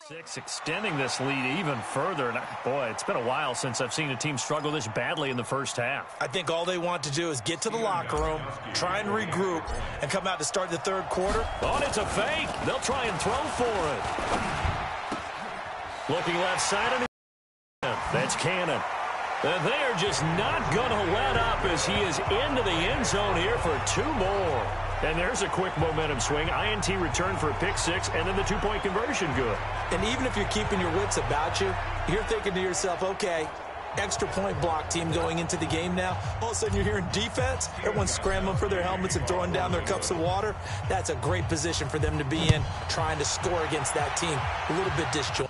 6, extending this lead even further. And boy, it's been a while since I've seen a team struggle this badly in the first half. I think all they want to do is get to the locker room, try and regroup, and come out to start the third quarter. Oh, and it's a fake. They'll try and throw for it. Looking left side, and that's Cannon. And they're just not going to let up as he is into the end zone here for 2 more. And there's a quick momentum swing. INT return for a pick 6, and then the 2-point conversion good. And even if you're keeping your wits about you, you're thinking to yourself, okay, extra point block team going into the game now. All of a sudden you're hearing defense. Everyone's scrambling for their helmets and throwing down their cups of water. That's a great position for them to be in, trying to score against that team. A little bit disjointed.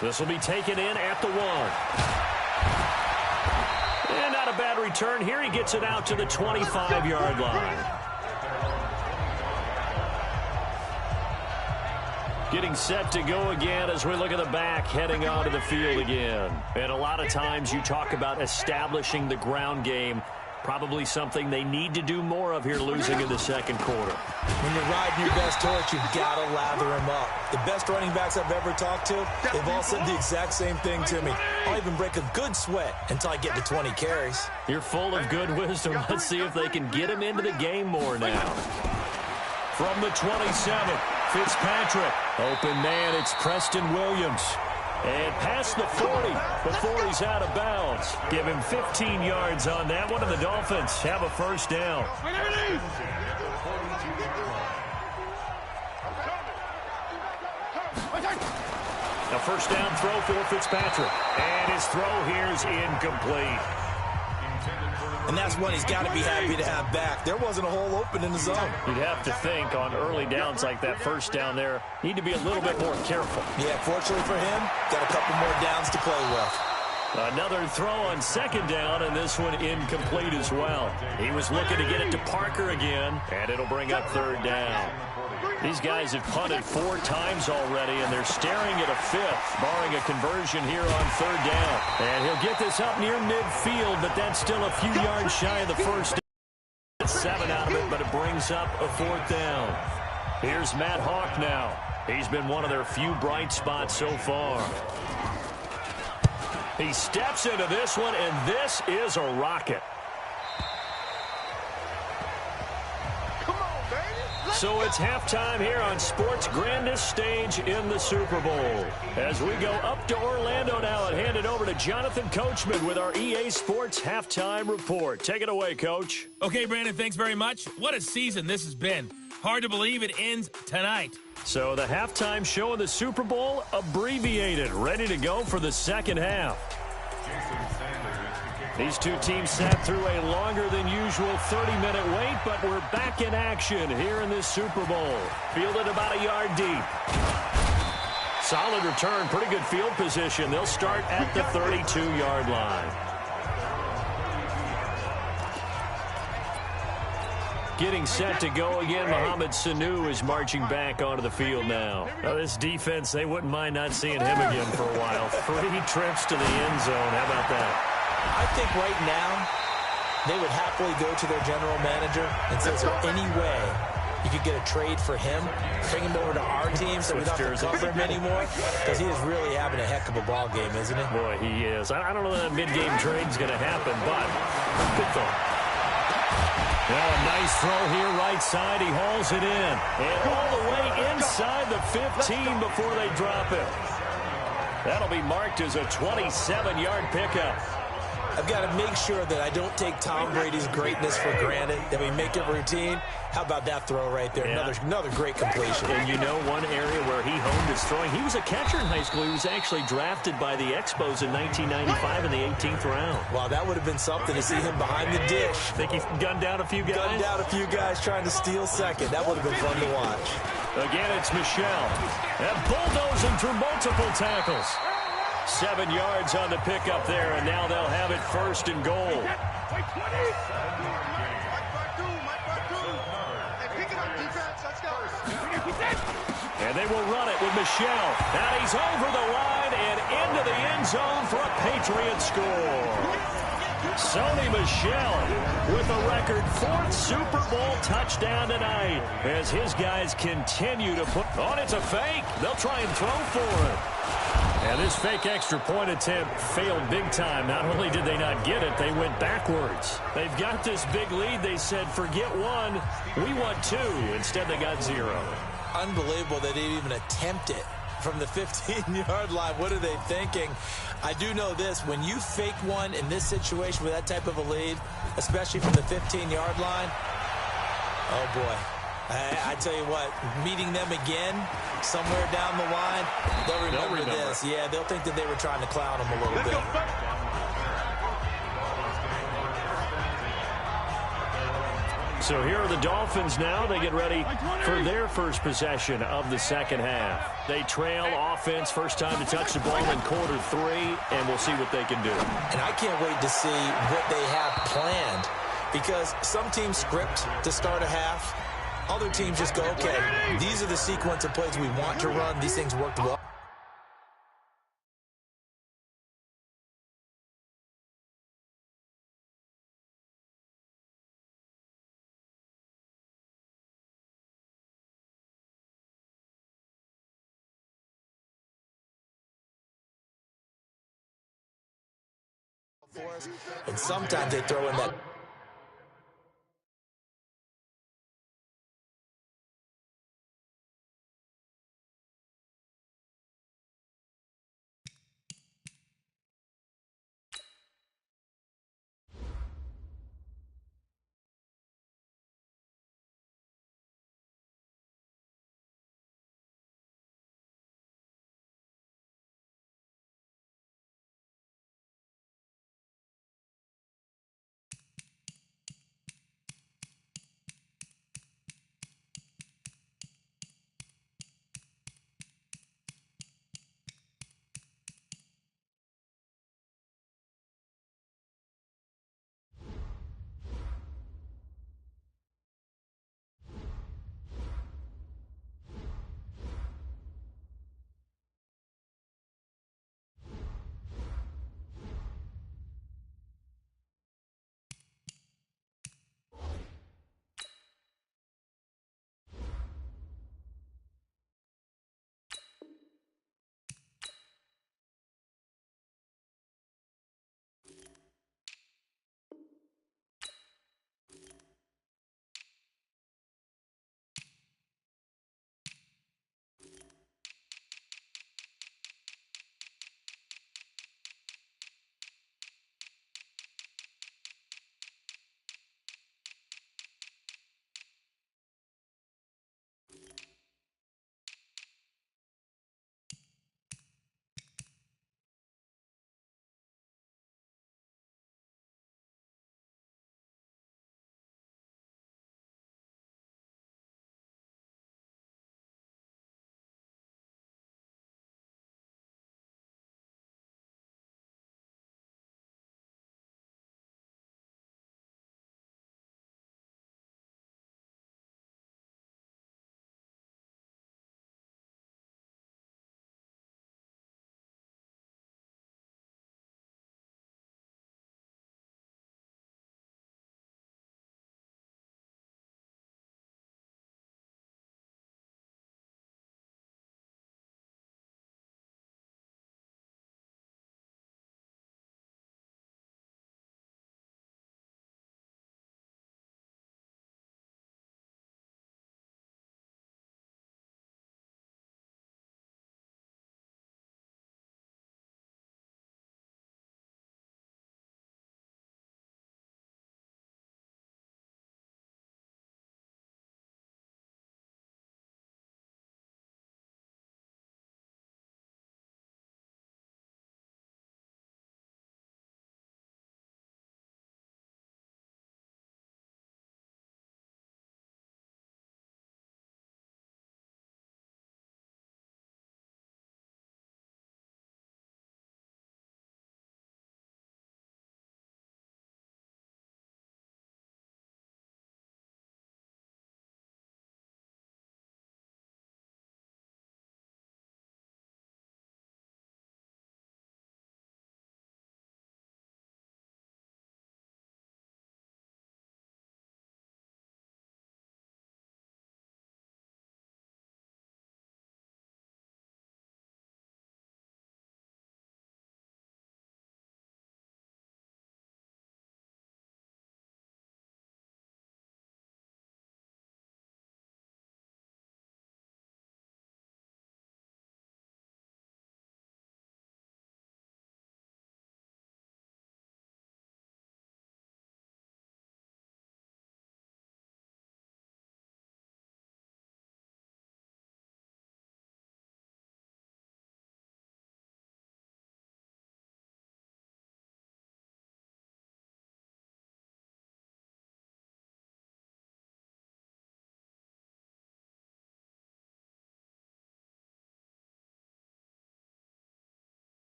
This will be taken in at the 1. And not a bad return here. He gets it out to the 25-yard line. Getting set to go again as we look at the back heading onto the field again. And a lot of times you talk about establishing the ground game. Probably something they need to do more of here losing in the second quarter. When you're riding your best horse, you've got to lather him up. The best running backs I've ever talked to, they've all said the exact same thing to me. I'll even break a good sweat until I get to 20 carries. You're full of good wisdom. Let's see if they can get him into the game more now. From the 27, Fitzpatrick. Open man, it's Preston Williams. And past the 40 before he's out of bounds. Give him 15 yards on that one, and the Dolphins have a first down. A first down throw for Fitzpatrick. And his throw here is incomplete. And that's one he's got to be happy to have back. There wasn't a hole open in the zone. You'd have to think on early downs like that first down there, need to be a little bit more careful. Yeah, fortunately for him, got a couple more downs to play with. Another throw on second down, and this one incomplete as well. He was looking to get it to Parker again, and it'll bring up third down. These guys have punted 4 times already, and they're staring at a 5th, barring a conversion here on third down. And he'll get this up near midfield, but that's still a few yards shy of the first down. 7 out of it, but it brings up a 4th down. Here's Matt Hawk now. He's been one of their few bright spots so far. He steps into this one, and this is a rocket. So it's halftime here on sports' grandest stage in the Super Bowl. As we go up to Orlando now and hand it over to Jonathan Coachman with our EA Sports Halftime Report. Take it away, Coach. Okay, Brandon, thanks very much. What a season this has been. Hard to believe it ends tonight. So the halftime show of the Super Bowl abbreviated, ready to go for the second half. These two teams sat through a longer than usual 30-minute wait, but we're back in action here in this Super Bowl. Fielded about a yard deep. Solid return, pretty good field position. They'll start at the 32-yard line. Getting set to go again, Mohamed Sanu is marching back onto the field now. This defense, they wouldn't mind not seeing him again for a while. 3 trips to the end zone. How about that? I think right now they would happily go to their general manager and say, is there any way you could get a trade for him, bring him over to our team so we don't have to cover him anymore? Because he is really having a heck of a ball game, isn't he? Boy, he is. I don't know that mid-game trade is going to happen, but good thought. Now a nice throw here right side. He hauls it in. And all the way inside the 15 before they drop it. That'll be marked as a 27-yard pickup. I've got to make sure that I don't take Tom Brady's greatness for granted, that we make it routine. How about that throw right there? Yeah. Another great completion. And you know one area where he honed his throwing, he was a catcher in high school. He was actually drafted by the Expos in 1995 in the 18th round. Wow, that would have been something to see him behind the dish. Think he gunned down a few guys? Gunned down a few guys trying to steal second. That would have been fun to watch. Again, it's Michelle. And bulldozing through multiple tackles. 7 yards on the pickup there, and now they'll have it first and goal. And they will run it with Michelle. Now he's over the line and into the end zone for a Patriot score. Sony Michel with a record 4th Super Bowl touchdown tonight as his guys continue to put on. It's a fake. They'll try and throw for it. And this fake extra point attempt failed big time. Not only did they not get it, they went backwards. They've got this big lead. They said, forget 1, we want 2. Instead, they got 0. Unbelievable they didn't even attempt it from the 15-yard line. What are they thinking? I do know this. When you fake one in this situation with that type of a lead, especially from the 15-yard line, oh, boy. I tell you what, meeting them again somewhere down the line, they'll remember this. Yeah, they'll think that they were trying to clown them a little bit. So here are the Dolphins now. They get ready for their first possession of the second half. They trail offense, first time to touch the ball in quarter 3, and we'll see what they can do. And I can't wait to see what they have planned, because some teams script to start a half. Other teams just go, okay, these are the sequence of plays we want to run. These things worked well. For us, and sometimes they throw in that.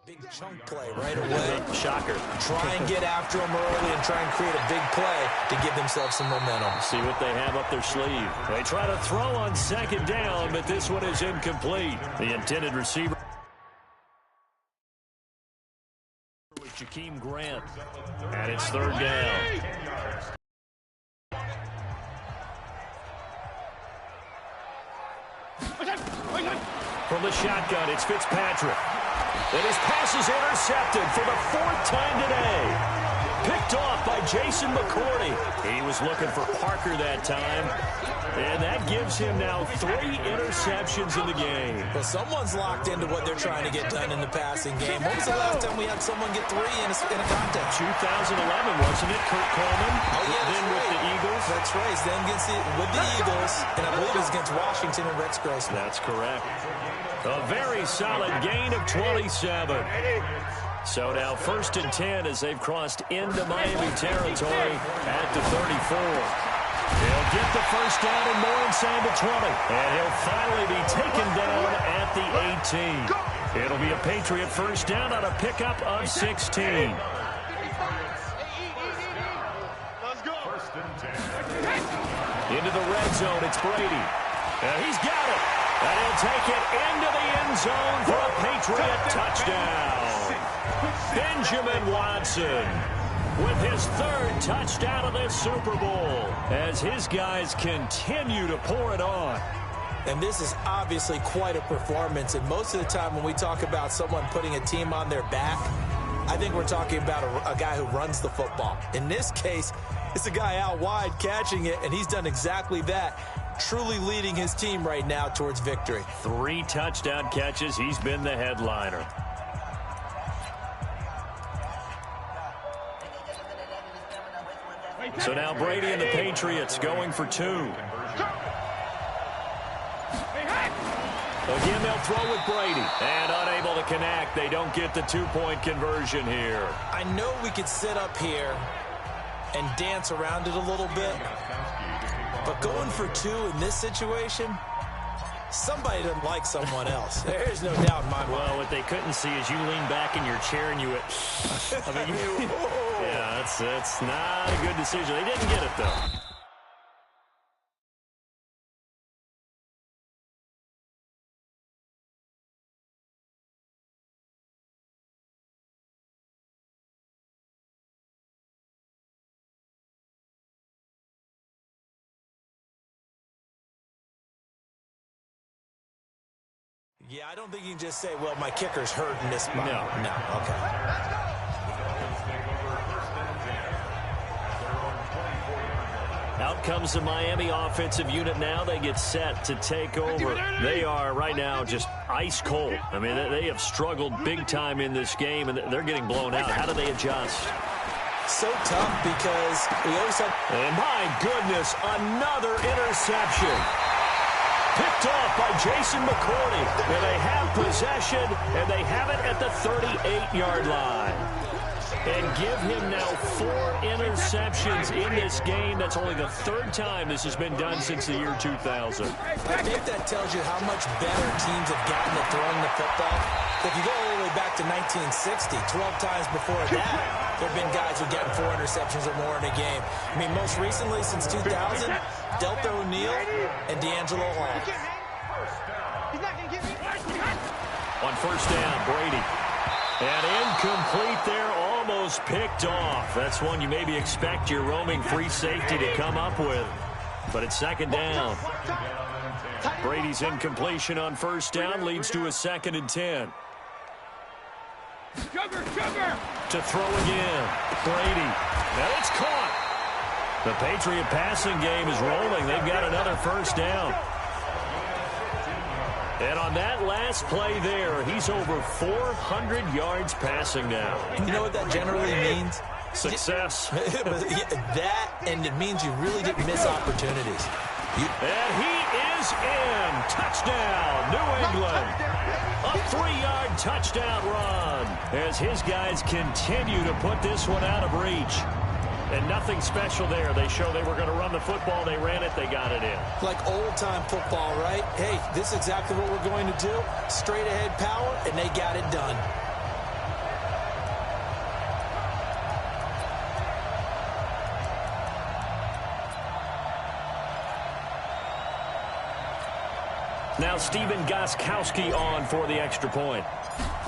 Big chunk play right away. Shocker. Try and get after them early and try and create a big play to give themselves some momentum. See what they have up their sleeve. They try to throw on second down, but this one is incomplete. The intended receiver was Jakeem Grant. And it's third down. From the shotgun, it's Fitzpatrick. And his pass is intercepted for the fourth time today. Picked off by Jason McCourty. He was looking for Parker that time. And that gives him now 3 interceptions in the game. Well, someone's locked into what they're trying to get done in the passing game. When was the last time we had someone get 3 in a contest? 2011, wasn't it? Kurt Coleman. Oh, yeah, then with right. the Eagles. That's right. Then with the Eagles. And I believe it was against Washington and Rex Grossman. That's correct. A very solid gain of 27. So now 1st and 10 as they've crossed into Miami territory at the 34. He'll get the first down and more inside the 20. And he'll finally be taken down at the 18. It'll be a Patriot first down on a pickup of 16. Into the red zone, it's Brady. And he's got it. And he'll take it into the end zone for a Patriot touchdown. Benjamin Watson with his 3rd touchdown of this Super Bowl as his guys continue to pour it on. And this is obviously quite a performance. And most of the time when we talk about someone putting a team on their back, I think we're talking about a guy who runs the football. In this case, it's a guy out wide catching it, and he's done exactly that. Truly leading his team right now towards victory. 3 touchdown catches. He's been the headliner. So now Brady and the Patriots going for 2. Again, they'll throw with Brady. And unable to connect. They don't get the 2-point conversion here. I know we could sit up here and dance around it a little bit. But going for 2 in this situation, somebody doesn't like someone else. There's no doubt in my mind. Well, what they couldn't see is you lean back in your chair and you went, yeah, that's not a good decision. They didn't get it, though. Yeah, I don't think you can just say, well, my kicker's hurt in this spot. No. Okay. Out comes the Miami offensive unit now. They get set to take over. They are right now just ice cold. I mean, they have struggled big time in this game, and they're getting blown out. How do they adjust? So tough because we always have... And my goodness, another interception. Picked off by Jason McCourty. And they have possession, and they have it at the 38-yard line. And give him now 4 interceptions in this game. That's only the 3rd time this has been done since the year 2000. I think that tells you how much better teams have gotten at throwing the football. If you go all the way back to 1960, 12 times before that, there have been guys who are getting 4 interceptions or more in a game. I mean, most recently, since 2000, Delta O'Neal and D'Angelo Hall. On first down, Brady. And incomplete there, almost picked off. That's one you maybe expect your roaming free safety to come up with. But it's 2nd down. Brady's incompletion on first down leads to a 2nd and 10. To throw again. Brady. Now it's caught. The Patriot passing game is rolling. They've got another first down. And on that last play there, he's over 400 yards passing now. You know what that generally means? Success. That, and it means you really didn't miss opportunities. And he is in. Touchdown, New England. A 3-yard touchdown run as his guys continue to put this one out of reach. And nothing special there. They show they were going to run the football. They ran it. They got it in. Like old-time football, right? Hey, this is exactly what we're going to do. Straight-ahead power, and they got it done. Now Steven Gostkowski on for the extra point.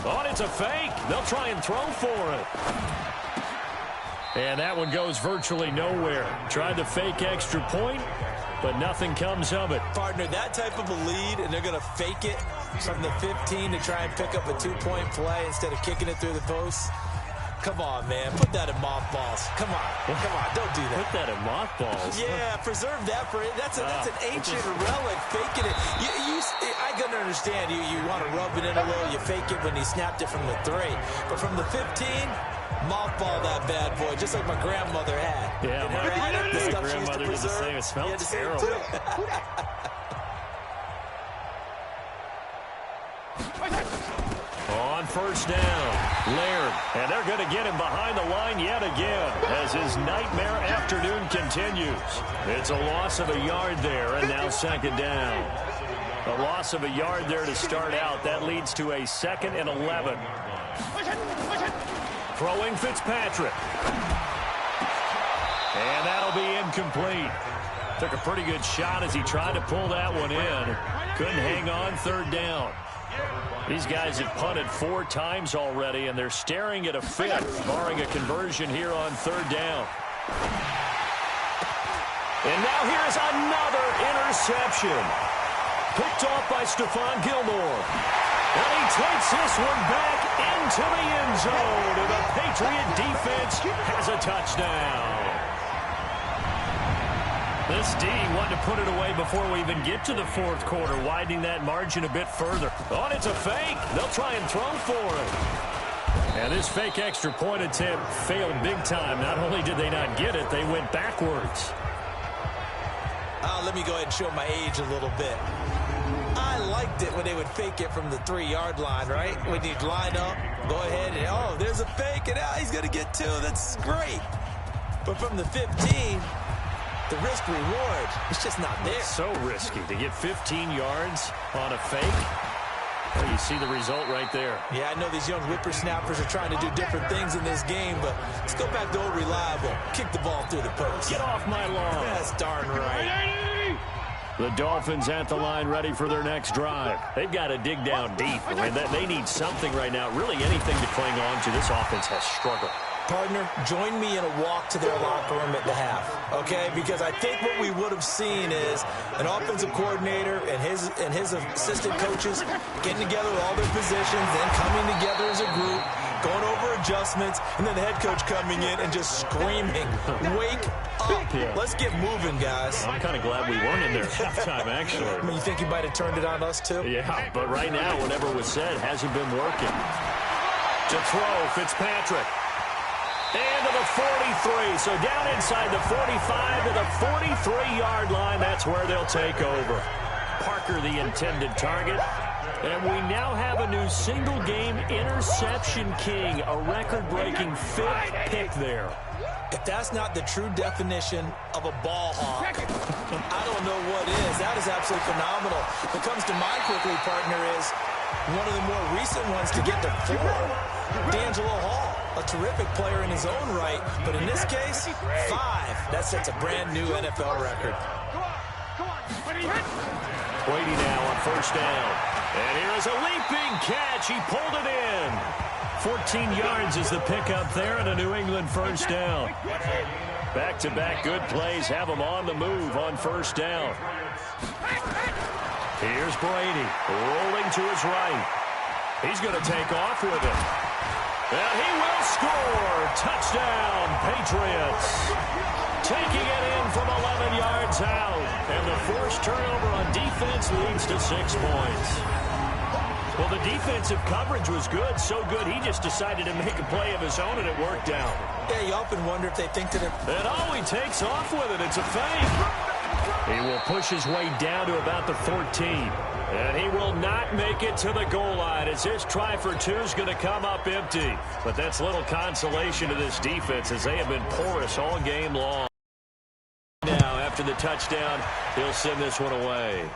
Oh, it's a fake. They'll try and throw for it. And that one goes virtually nowhere. Tried to fake extra point, but nothing comes of it. Partner, that type of a lead, and they're going to fake it from the 15 to try and pick up a two-point play instead of kicking it through the post. Come on, man. Put that in mothballs. Come on. Come on. Don't do that. Put that in mothballs? Yeah, preserve that for it. That's an ancient relic. Faking it. I can understand. You want to rub it in a little. You fake it when he snapped it from the 3. But from the 15, mothball that bad boy, just like my grandmother had. Yeah, my grandmother did the same. It smelled terrible. On first down, Laird, and they're going to get him behind the line yet again as his nightmare afternoon continues. It's a loss of a yard there, and now second down. A loss of a yard there to start out. That leads to a 2nd and 11. Throwing Fitzpatrick. And that'll be incomplete. Took a pretty good shot as he tried to pull that one in. Couldn't hang on, third down. These guys have punted 4 times already, and they're staring at a 5th, barring a conversion here on third down. And now here's another interception. Picked off by Stephon Gilmore. And he takes this one back into the end zone, and the Patriot defense has a touchdown. This D wanted to put it away before we even get to the 4th quarter, widening that margin a bit further. Oh, and it's a fake. They'll try and throw for it. And this fake extra point attempt failed big time. Not only did they not get it, they went backwards. Let me go ahead and show my age a little bit. I liked it when they would fake it from the 3-yard line, right? When you'd line up, go ahead, and oh, there's a fake, and he's going to get 2. That's great. But from the 15... the risk-reward, it's just not there. It's so risky to get 15 yards on a fake. Well, you see the result right there. Yeah, I know these young whippersnappers are trying to do different things in this game, but let's go back to old reliable. Kick the ball through the post. Get off my lawn. That's darn right. The Dolphins at the line ready for their next drive. They've got to dig down deep. I mean, they need something right now. Really anything to cling on to. This offense has struggled. Partner, join me in a walk to their locker room at the half, okay? Because I think what we would have seen is an offensive coordinator and his assistant coaches getting together with all their positions, then coming together as a group, going over adjustments, and then the head coach coming in and just screaming, wake up. Yeah. Let's get moving, guys. I'm kind of glad we weren't in there at halftime, actually. I mean, you think you might have turned it on us, too? Yeah, but right now, whatever was said hasn't been working. To throw, Fitzpatrick. And to the 43. So down inside the 45 to the 43-yard line. That's where they'll take over. Parker, the intended target. And we now have a new single-game interception king, a record-breaking 5th pick there. If that's not the true definition of a ball hawk, I don't know what is. That is absolutely phenomenal. What comes to mind quickly, partner, is one of the more recent ones to get to 4, D'Angelo Hall. A terrific player in his own right, but in this case, 5. That sets a brand-new NFL record. Brady now on first down. And here is a leaping catch. He pulled it in. 14 yards is the pickup there, and a New England first down. Back-to-back good plays have him on the move on first down. Here's Brady rolling to his right. He's going to take off with it. And he will score. Touchdown, Patriots. Taking it in from 11 yards out. And the forced turnover on defense leads to 6 points. Well, the defensive coverage was good, so good he just decided to make a play of his own, and it worked out. Yeah, you often wonder if they think that And oh, he takes off with it. It's a fake. He will push his way down to about the 14. And he will not make it to the goal line as his try for 2 is going to come up empty. But that's little consolation to this defense as they have been porous all game long. Now, after the touchdown, he'll send this one away.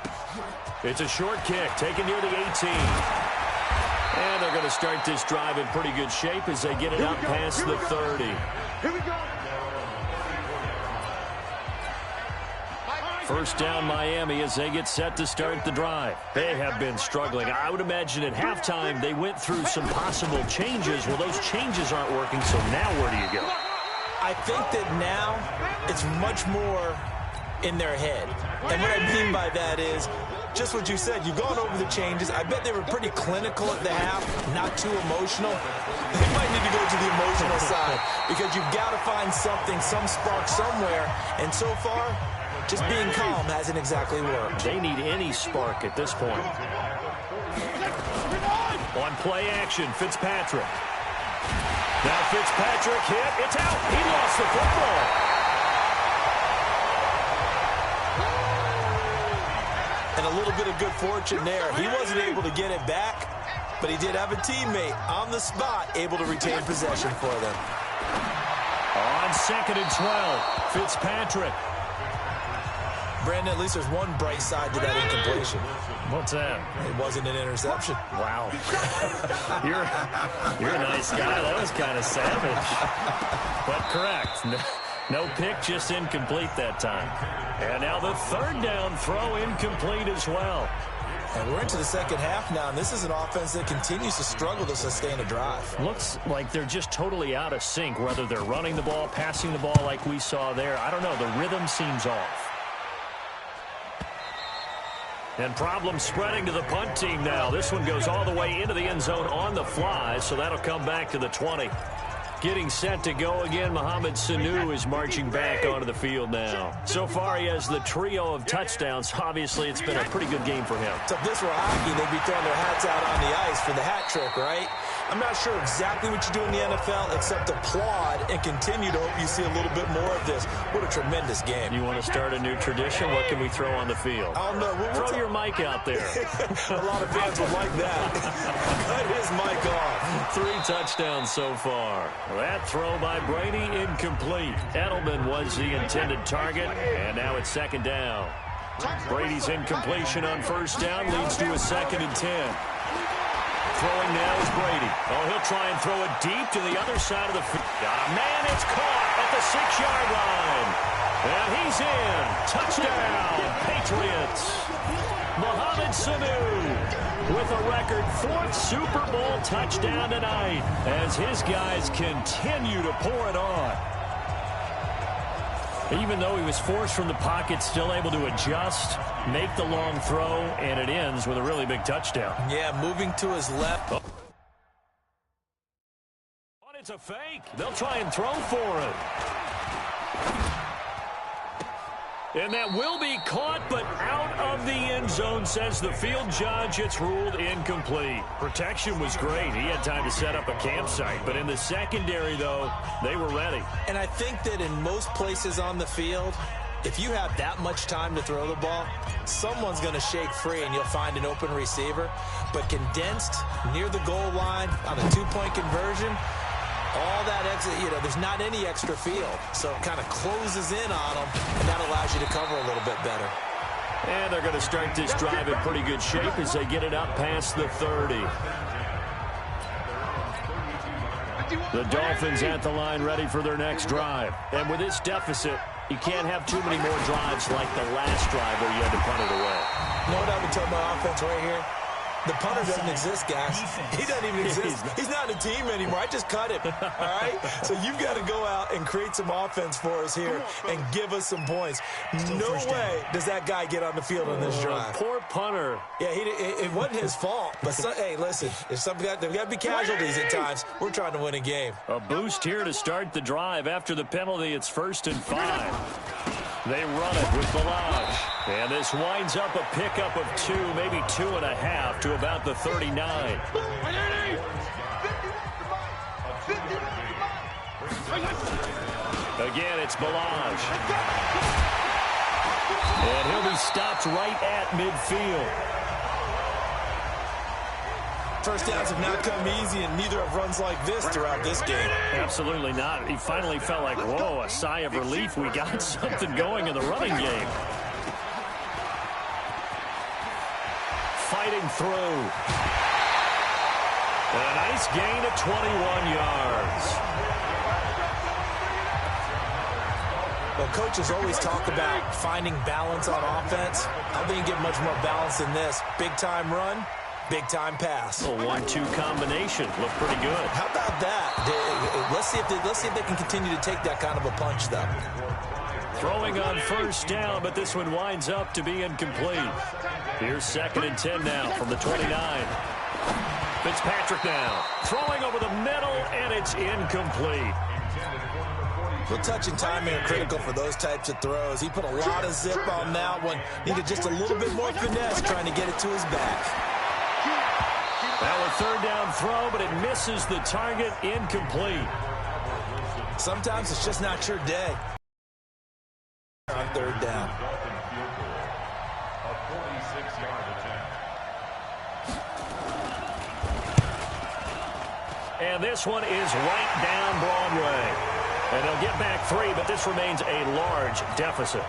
It's a short kick taken near the 18. And they're going to start this drive in pretty good shape as they get it up past the 30. Here we go. First down Miami as they get set to start the drive. They have been struggling. I would imagine at halftime they went through some possible changes. Well, those changes aren't working, so now where do you go? I think that now it's much more in their head. And what I mean by that is just what you said. You've gone over the changes. I bet they were pretty clinical at the half, not too emotional. They might need to go to the emotional side because you've got to find something, some spark somewhere. And so far, just being calm hasn't exactly worked. They need any spark at this point. On play action, Fitzpatrick. Now Fitzpatrick hit. It's out. He lost the football. And a little bit of good fortune there. He wasn't able to get it back, but he did have a teammate on the spot able to retain possession for them. On 2nd and 12, Fitzpatrick. Brandon, at least there's one bright side to that incompletion. What's that? It wasn't an interception. Wow. You're a nice guy. That was kind of savage. But correct. No pick, just incomplete that time. And now the third down throw incomplete as well. And we're into the second half now, and this is an offense that continues to struggle to sustain a drive. Looks like they're just totally out of sync, whether they're running the ball, passing the ball like we saw there. I don't know. The rhythm seems off. And problems spreading to the punt team now. This one goes all the way into the end zone on the fly, so that'll come back to the 20. Getting set to go again, Mohamed Sanu is marching back onto the field now. So far, he has the trio of touchdowns. Obviously, it's been a pretty good game for him. So if this were hockey, they'd be throwing their hats out on the ice for the hat trick, right? I'm not sure exactly what you do in the NFL except applaud and continue to hope you see a little bit more of this. What a tremendous game. You want to start a new tradition? What can we throw on the field? I don't know. Throw your mic out there. A lot of fans would like that. Cut his mic off. 3 touchdowns so far. That throw by Brady incomplete. Edelman was the intended target, and now it's 2nd down. Brady's incompletion on 1st down leads to a 2nd and 10. Throwing now is Brady. Oh, he'll try and throw it deep to the other side of the field. Man, it's caught at the 6-yard line. And he's in. Touchdown, Patriots. Mohamed Sanu with a record 4th Super Bowl touchdown tonight as his guys continue to pour it on. Even though he was forced from the pocket, still able to adjust, make the long throw, and it ends with a really big touchdown. Yeah, moving to his left. Oh. It's a fake. They'll try and throw for it. And that will be caught, but out of the end zone, says the field judge. It's ruled incomplete. Protection was great. He had time to set up a campsite. But in the secondary, though, they were ready. And I think that in most places on the field, if you have that much time to throw the ball, someone's going to shake free and you'll find an open receiver. But condensed near the goal line on a 2-point conversion, all that exit, there's not any extra field. So it kind of closes in on them, and that allows you to cover a little bit better. And they're going to start this drive in pretty good shape as they get it up past the 30. The Dolphins at the line ready for their next drive. And with this deficit, you can't have too many more drives like the last drive where you had to punt it away. You know what I would tell my offense right here? The punter doesn't exist, guys. He doesn't even exist. He's not a team anymore. I just cut him, all right? So you've got to go out and create some offense for us here and give us some points. No way does that guy get on the field on this drive. Poor punter. Yeah, it wasn't his fault. But, hey, listen, there's got to be casualties at times. We're trying to win a game. A boost here to start the drive. After the penalty, it's 1st and 5. They run it with Balaj. And this winds up a pickup of 2, maybe 2.5 to about the 39. Again, it's Balaj. And he'll be stopped right at midfield. First downs have not come easy, and neither have runs like this throughout this game. Absolutely not. He finally felt like, whoa, a sigh of relief. We got something going in the running game. Fighting through. And a nice gain of 21 yards. Well, coaches always talk about finding balance on offense. I don't think you get much more balance than this. Big-time run, big-time pass. A 1-2 combination. Looked pretty good. How about that? Let's see if they can continue to take that kind of a punch, though. Throwing on first down, but this one winds up to be incomplete. Here's 2nd and 10 now from the 29. Fitzpatrick now. Throwing over the middle, and it's incomplete. Well, touch and timing are critical for those types of throws. He put a lot of zip on that one. Needed just a little bit more finesse trying to get it to his back. Now a 3rd down throw, but it misses the target. Incomplete. Sometimes it's just not your day. On 3rd down. And this one is right down Broadway. And they'll get back 3, but this remains a large deficit.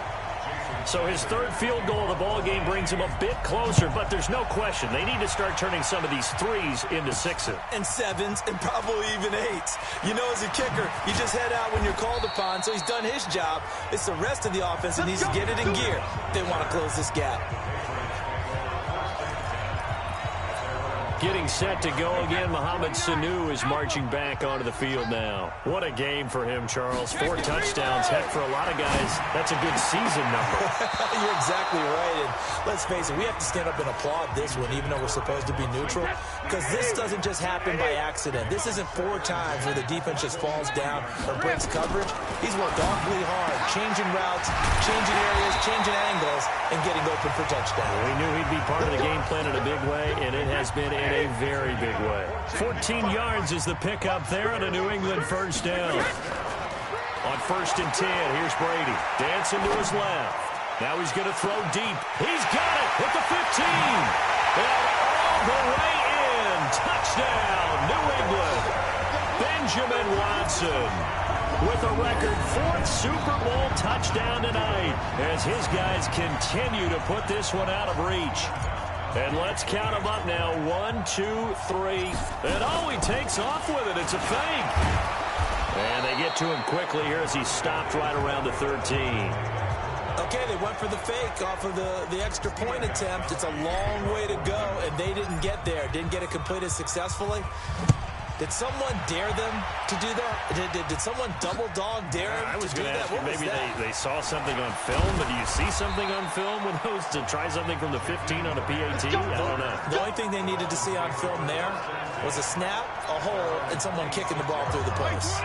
So his 3rd field goal of the ball game brings him a bit closer, but there's no question they need to start turning some of these 3s into 6s. And 7s, and probably even 8s. You know, as a kicker, you just head out when you're called upon, so he's done his job. It's the rest of the offense that needs to get it in gear. They want to close this gap. Getting set to go again, Mohamed Sanu is marching back onto the field now. What a game for him, Charles. 4 touchdowns. Heck, for a lot of guys, that's a good season number. You're exactly right. And let's face it, we have to stand up and applaud this one, even though we're supposed to be neutral, because this doesn't just happen by accident. This isn't 4 times where the defense just falls down or breaks coverage. He's worked awfully hard, changing routes, changing areas, changing angles, and getting open for touchdown. We knew he'd be part of the game plan in a big way, and it has been in a very big way. 14 yards is the pickup there on a New England 1st down. On 1st and 10, here's Brady. Dancing to his left. Now he's going to throw deep. He's got it at the 15. And all the way in. Touchdown, New England. Benjamin Watson with a record 4th Super Bowl touchdown tonight as his guys continue to put this one out of reach. And let's count them up now. 1, 2, 3. And oh, he takes off with it. It's a fake. And they get to him quickly here as he stopped right around the 13. Okay, they went for the fake off of the extra point attempt. It's a long way to go, and they didn't get there. Didn't get it completed successfully. Did someone dare them to do that? Did someone double dog dare them to do that? Maybe they saw something on film, but do you see something on film with those to try something from the 15 on a PAT? I don't know. The only thing they needed to see on film there was a snap, a hole, and someone kicking the ball through the post.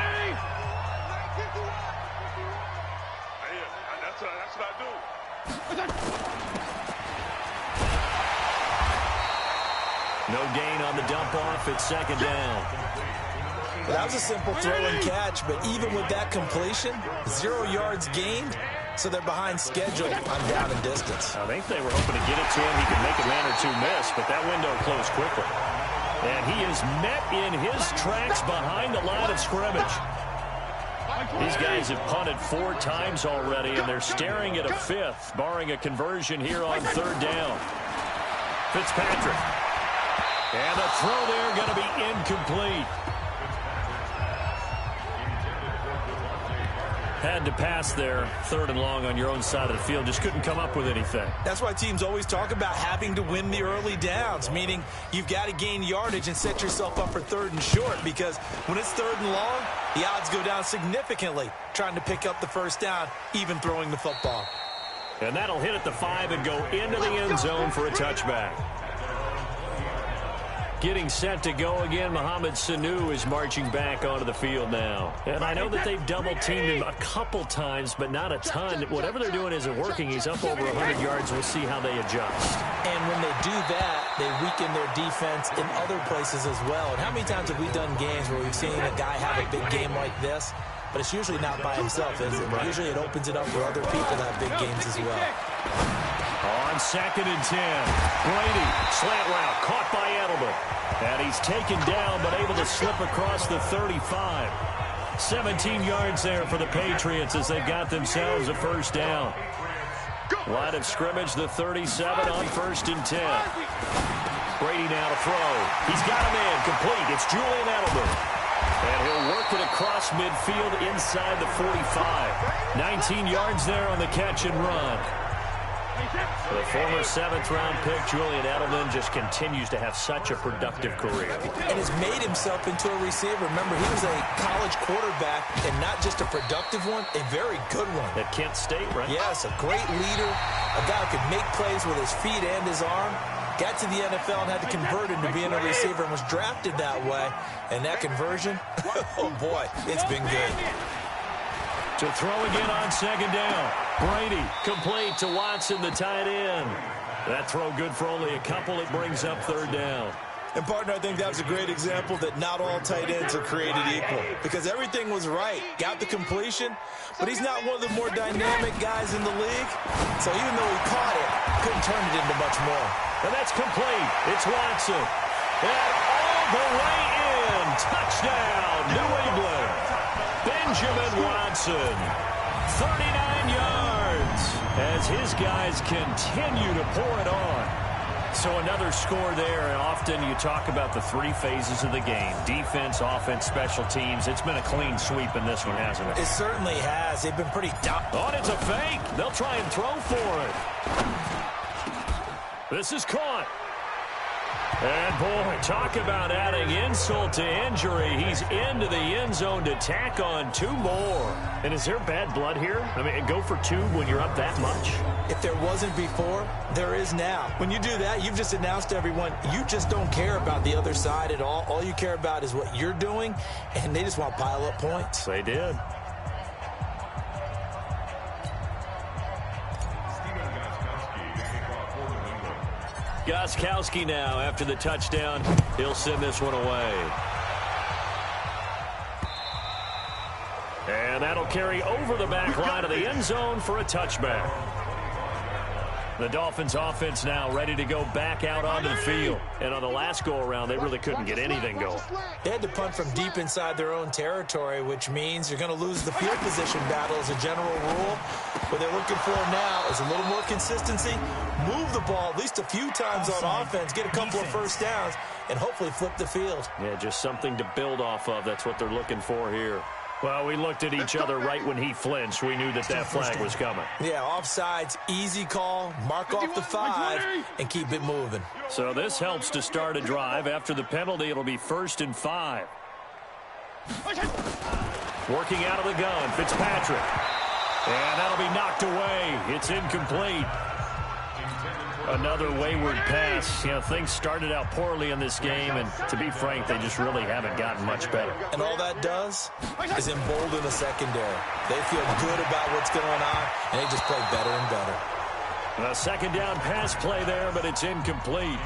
That's what I do. No gain on the dump off. It's 2nd down. Well, that was a simple throw and catch, but even with that completion, 0 yards gained, so they're behind schedule on down and distance. I think they were hoping to get it to him. He could make a man or 2 miss, but that window closed quickly. And he is met in his tracks behind the line of scrimmage. These guys have punted 4 times already, and they're staring at a 5th, barring a conversion here on 3rd down. Fitzpatrick. And the throw there going to be incomplete. Had to pass there, 3rd and long on your own side of the field. Just couldn't come up with anything. That's why teams always talk about having to win the early downs, meaning you've got to gain yardage and set yourself up for 3rd and short, because when it's 3rd and long, the odds go down significantly trying to pick up the 1st down, even throwing the football. And that'll hit at the 5 and go into the end zone for a touchback. Getting set to go again, Mohamed Sanu is marching back onto the field now. And I know that they've double-teamed him a couple times, but not a ton. Whatever they're doing isn't working. He's up over 100 yards. We'll see how they adjust. And when they do that, they weaken their defense in other places as well. And how many times have we done games where we've seen a guy have a big game like this? But it's usually not by himself, is it? Usually it opens it up for other people to have big games as well. On 2nd and 10, Brady, slant route, caught by Edelman. And he's taken down, but able to slip across the 35. 17 yards there for the Patriots as they've got themselves a 1st down. Line of scrimmage, the 37 on 1st and 10. Brady now to throw. He's got him in, complete. It's Julian Edelman. And he'll work it across midfield inside the 45. 19 yards there on the catch and run. The former 7th-round pick, Julian Edelman, just continues to have such a productive career. And has made himself into a receiver. Remember, he was a college quarterback, and not just a productive one, a very good one. At Kent State, right? Yes, a great leader, a guy who could make plays with his feet and his arm. Got to the NFL and had to convert into being a receiver and was drafted that way. And that conversion, oh boy, it's been good. To throw again on 2nd down. Brady complete to Watson, the tight end. That throw good for only a couple. It brings up 3rd down. And, partner, I think that was a great example that not all tight ends are created equal, because everything was right. Got the completion, but he's not one of the more dynamic guys in the league. So even though he caught it, couldn't turn it into much more. And that's complete. It's Watson. And all the way in. Touchdown, New England. Benjamin Watson, 39 yards, as his guys continue to pour it on. So another score there, and often you talk about the 3 phases of the game: defense, offense, special teams. It's been a clean sweep in this one, hasn't it? It certainly has. They've been pretty dominant. Oh, it's a fake. They'll try and throw for it. This is caught. And, boy, talk about adding insult to injury. He's into the end zone to tack on 2 more. And is there bad blood here? I mean, go for 2 when you're up that much? If there wasn't before, there is now. When you do that, you've just announced to everyone you just don't care about the other side at all. All you care about is what you're doing, and they just want to pile up points. They did. Gostkowski now after the touchdown. He'll send this one away. And that'll carry over the back line of the end zone for a touchback. The Dolphins offense now ready to go back out onto the field. And on the last go-around, they really couldn't get anything going. They had to punt from deep inside their own territory, which means you're going to lose the field position battle as a general rule. What they're looking for now is a little more consistency, move the ball at least a few times on offense, get a couple of first downs, and hopefully flip the field. Yeah, just something to build off of. That's what they're looking for here. Well, we looked at each other right when he flinched. We knew that flag was coming. Yeah, offsides, easy call, mark off the 5, and keep it moving. So this helps to start a drive. After the penalty, it'll be 1st and 5. Working out of the gun, Fitzpatrick. And that'll be knocked away. It's incomplete. Another wayward pass. You know, things started out poorly in this game, and to be frank, they just really haven't gotten much better. And all that does is embolden the secondary. They feel good about what's going on, and they just play better and better. A 2nd down pass play there, but it's incomplete.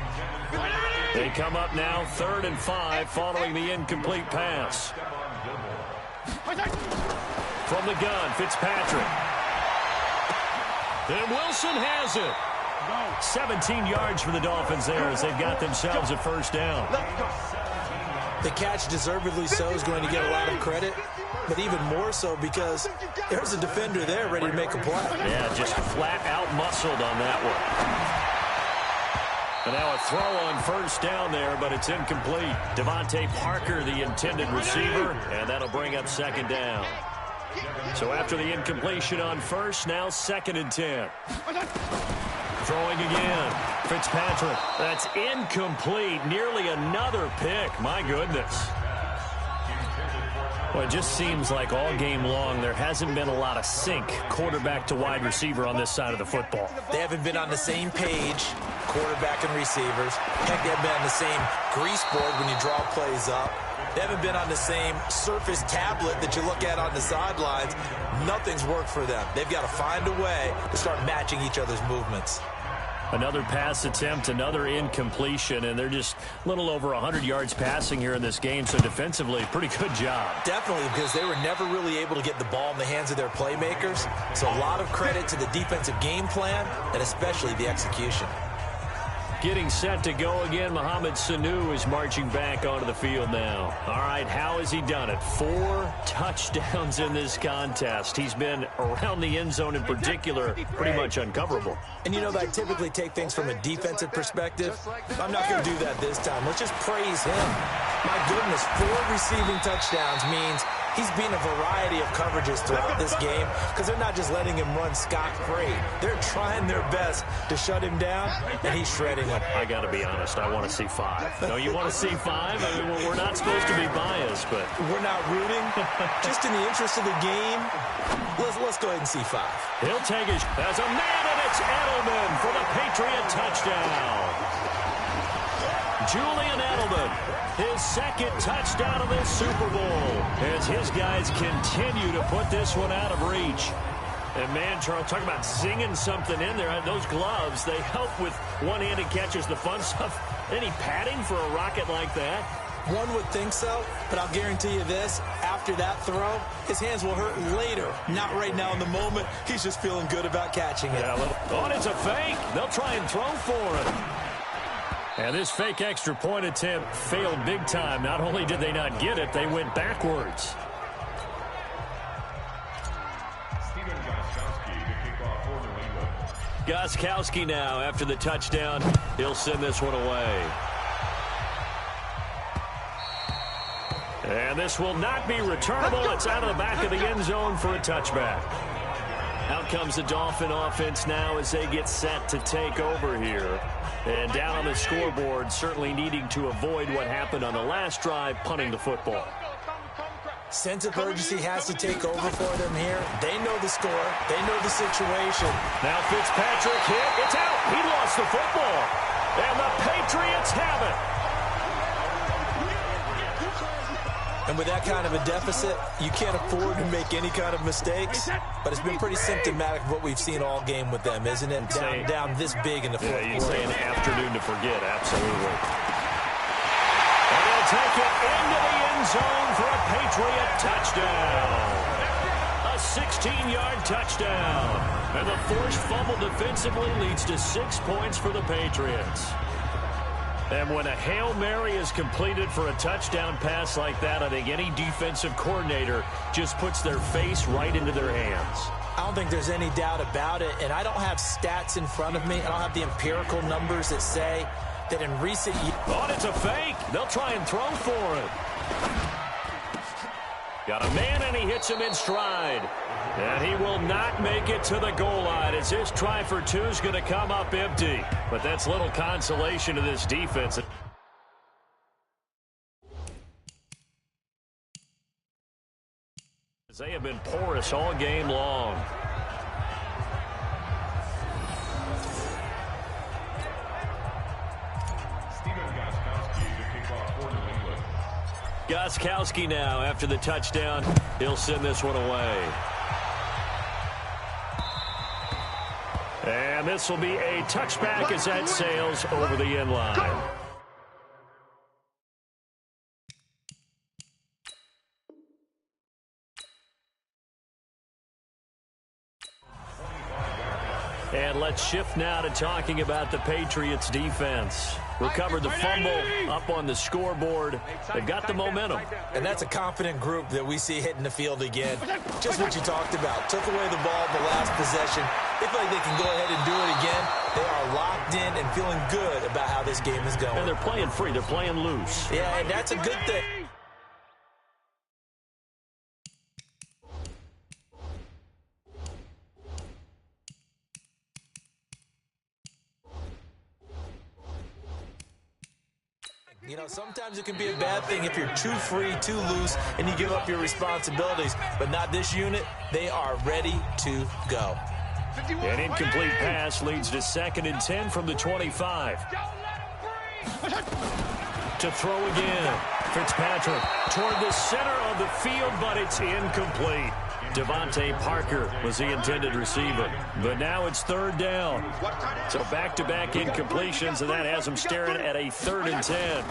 They come up now 3rd and 5 following the incomplete pass. From the gun, Fitzpatrick. And Wilson has it. 17 yards for the Dolphins there as they've got themselves a 1st down. The catch, deservedly so, is going to get a lot of credit, but even more so because there's a defender there ready to make a play. Yeah, just flat out muscled on that one. And now a throw on 1st down there, but it's incomplete. Devontae Parker, the intended receiver, and that'll bring up 2nd down. So after the incompletion on 1st, now 2nd and 10. Throwing again. Fitzpatrick. That's incomplete. Nearly another pick. My goodness. Well, it just seems like all game long there hasn't been a lot of sync quarterback to wide receiver on this side of the football. They haven't been on the same page, quarterback and receivers. Heck, they haven't been on the same grease board when you draw plays up. They haven't been on the same Surface tablet that you look at on the sidelines. Nothing's worked for them. They've got to find a way to start matching each other's movements. Another pass attempt, another incompletion, and they're just a little over 100 yards passing here in this game, so defensively, pretty good job. Definitely, because they were never really able to get the ball in the hands of their playmakers, so a lot of credit to the defensive game plan and especially the execution. Getting set to go again, Mohamed Sanu is marching back onto the field now. All right, how has he done it? 4 touchdowns in this contest. He's been around the end zone in particular, pretty much uncoverable. And you know that I typically take things from a defensive perspective. I'm not going to do that this time. Let's just praise him. My goodness, 4 receiving touchdowns means he's been a variety of coverages throughout this game because they're not just letting him run scot-free. They're trying their best to shut him down, and he's shredding them. I got to be honest, I want to see 5. No, you want to see 5? I mean, we're not supposed to be biased, but... We're not rooting. Just in the interest of the game, let's go ahead and see 5. He'll take his... As a man, and it's Edelman for the Patriot touchdown. Julian Edelman, his second touchdown of this Super Bowl, as his guys continue to put this one out of reach. And man, Charles, talk about zinging something in there. Those gloves, they help with one-handed catches, the fun stuff. Any padding for a rocket like that? One would think so, but I'll guarantee you this, after that throw, his hands will hurt later. Not right now in the moment. He's just feeling good about catching it. Oh, and it's a fake. They'll try and throw for him. And this fake extra point attempt failed big time. Not only did they not get it, they went backwards. Gostkowski now after the touchdown. He'll send this one away. And this will not be returnable. It's out of the back of the end zone for a touchback. Out comes the Dolphin offense now as they get set to take over here. And down on the scoreboard, certainly needing to avoid what happened on the last drive, punting the football. Sense of urgency has to take over for them here. They know the score. They know the situation. Now Fitzpatrick hit. It's out. He lost the football. And the Patriots have it. And with that kind of a deficit, you can't afford to make any kind of mistakes. But it's been pretty symptomatic of what we've seen all game with them, isn't it? Down this big in the fourth quarter. You say an afternoon to forget, absolutely. And they'll take it into the end zone for a Patriot touchdown. A 16-yard touchdown. And the forced fumble defensively leads to 6 points for the Patriots. And when a Hail Mary is completed for a touchdown pass like that, I think any defensive coordinator just puts their face right into their hands. I don't think there's any doubt about it, and I don't have stats in front of me. I don't have the empirical numbers that say that in recent years... Oh, it's a fake. They'll try and throw for it. Got a man, and he hits him in stride. And he will not make it to the goal line as this try for 2 is going to come up empty. But that's little consolation to this defense. They have been porous all game long. Gostkowski now after the touchdown. He'll send this one away. And this will be a touchback as that sails over the end line. And let's shift now to talking about the Patriots defense. Recovered the fumble up on the scoreboard. They've got the momentum. And that's a confident group that we see hitting the field again. Just what you talked about. Took away the ball in the last possession. They feel like they can go ahead and do it again. They are locked in and feeling good about how this game is going. And they're playing free. They're playing loose. Yeah, and that's a good thing. You know, sometimes it can be a bad thing if you're too free, too loose, and you give up your responsibilities. But not this unit. They are ready to go. An incomplete pass leads to 2nd and 10 from the 25. To throw again. Fitzpatrick toward the center of the field, but it's incomplete. Devontae Parker was the intended receiver. But now it's 3rd down. So back-to-back incompletions, and that has them staring at a 3rd and 10.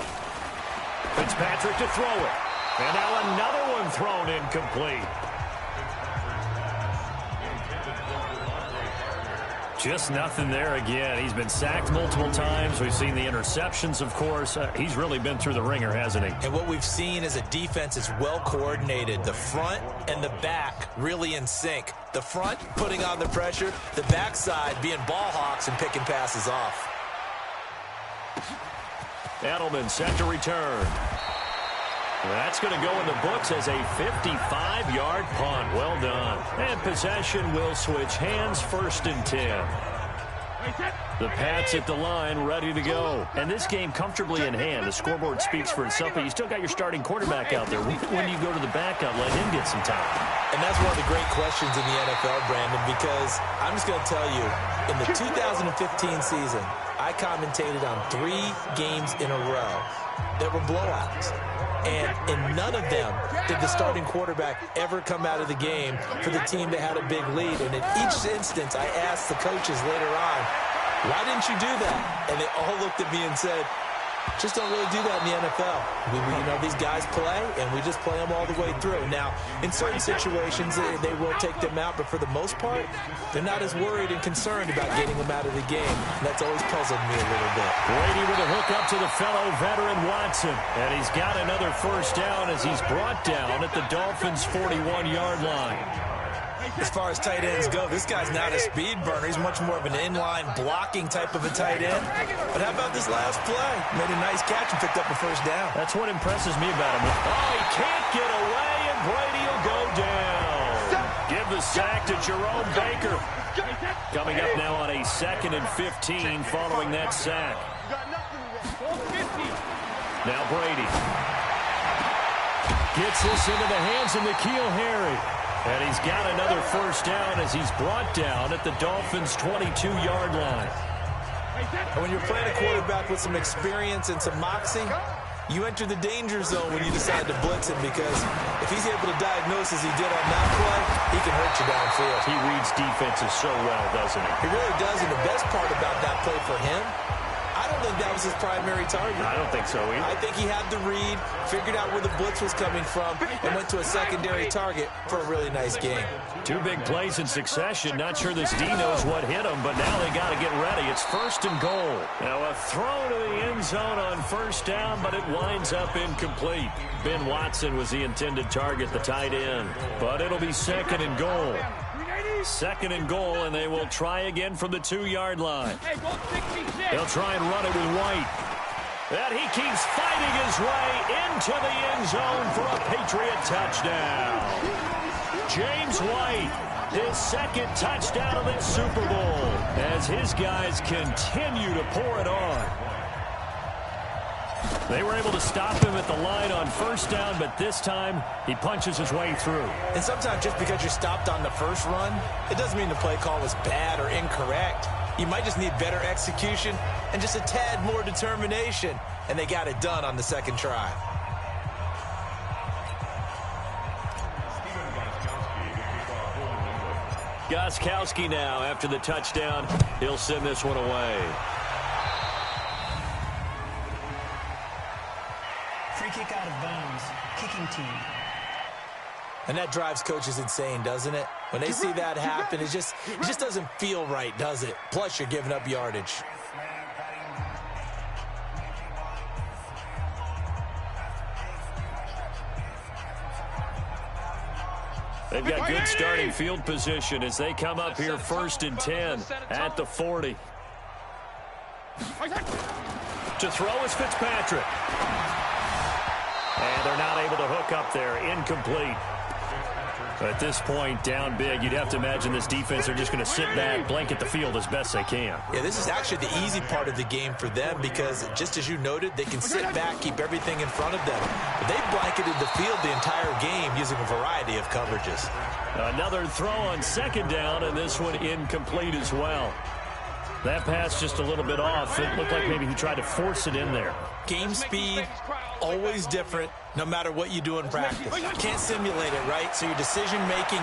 Fitzpatrick to throw it. And now another one thrown incomplete. Just nothing there again. He's been sacked multiple times. We've seen the interceptions, of course. He's really been through the ringer, hasn't he? And what we've seen is a defense is well coordinated. The front and the back really in sync. The front putting on the pressure. The backside being ball hawks and picking passes off. Edelman set to return. That's going to go in the books as a 55-yard punt. Well done. And possession will switch hands, 1st and 10. The Pats at the line, ready to go. And this game comfortably in hand. The scoreboard speaks for itself, but you still got your starting quarterback out there. When do you go to the backup, let him get some time? And that's one of the great questions in the NFL, Brandon, because I'm just going to tell you, in the 2015 season, I commentated on 3 games in a row that were blowouts. And in none of them did the starting quarterback ever come out of the game for the team that had a big lead. And in each instance, I asked the coaches later on, why didn't you do that? And they all looked at me and said, just don't really do that in the NFL. These guys play, and we just play them all the way through. Now, in certain situations, they will take them out, but for the most part, they're not as worried and concerned about getting them out of the game. And that's always puzzled me a little bit. Brady with a hook up to the fellow veteran Watson, and he's got another 1st down as he's brought down at the Dolphins' 41-yard line. As far as tight ends go, this guy's not a speed burner. He's much more of an inline blocking type of a tight end. But how about this last play? Made a nice catch and picked up a 1st down. That's what impresses me about him. Oh, he can't get away, and Brady will go down. Give the sack to Jerome Baker. Coming up now on a 2nd and 15 following that sack. Now Brady gets this into the hands of N'Keal Harry. And he's got another 1st down as he's brought down at the Dolphins' 22-yard line. And when you're playing a quarterback with some experience and some moxie, you enter the danger zone when you decide to blitz him, because if he's able to diagnose as he did on that play, he can hurt you downfield. He reads defenses so well, doesn't he? He really does, and the best part about that play for him, I don't think that was his primary target. I don't think so either. I think he had the read, figured out where the blitz was coming from, and went to a secondary target for a really nice game. 2 big plays in succession. Not sure this D knows what hit him, but now they got to get ready. It's 1st and goal. Now a throw to the end zone on 1st down, but it winds up incomplete. Ben Watson was the intended target, the tight end. But it'll be 2nd and goal. 2nd and goal, and they will try again from the 2-yard line. They'll try and run it with White. And he keeps fighting his way into the end zone for a Patriot touchdown. James White, his 2nd touchdown of this Super Bowl, as his guys continue to pour it on. They were able to stop him at the line on 1st down, but this time he punches his way through. And sometimes just because you're stopped on the first run, it doesn't mean the play call was bad or incorrect. You might just need better execution and just a tad more determination, and they got it done on the 2nd try. Gostkowski now after the touchdown. He'll send this one away. Free kick out of bounds. Kicking team. And that drives coaches insane, doesn't it? When they see that happen, it just doesn't feel right, does it? Plus, you're giving up yardage. They've got good starting field position as they come up here 1st and 10 at the 40. To throw is Fitzpatrick. And they're not able to hook up there. Incomplete. At this point, down big, you'd have to imagine this defense are just going to sit back, blanket the field as best they can. Yeah, this is actually the easy part of the game for them because, just as you noted, they can sit back, keep everything in front of them. But they've blanketed the field the entire game using a variety of coverages. Another throw on 2nd down, and this one incomplete as well. That pass just a little bit off. It looked like maybe he tried to force it in there. Game speed, always different, no matter what you do in practice. Can't simulate it, right? So your decision-making,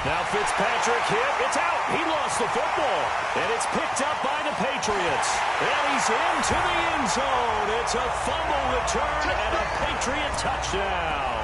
Now Fitzpatrick hit. It's out. He lost the football. And it's picked up by the Patriots. And he's into the end zone. It's a fumble return and a Patriot touchdown.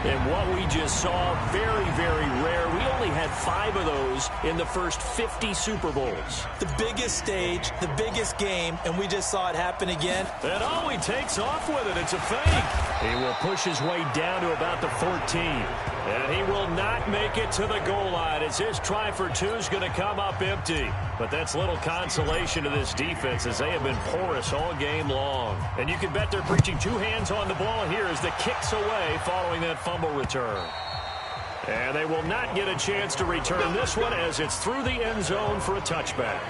And what we just saw, very, very rare. We only had 5 of those in the first 50 Super Bowls. The biggest stage, the biggest game, and we just saw it happen again. And he takes off with it. It's a fake. He will push his way down to about the 14. And he will not make it to the goal line as his try for two is going to come up empty. But that's little consolation to this defense as they have been porous all game long. And you can bet they're preaching two hands on the ball here as the kick's away following that fumble return. And they will not get a chance to return this one as it's through the end zone for a touchback.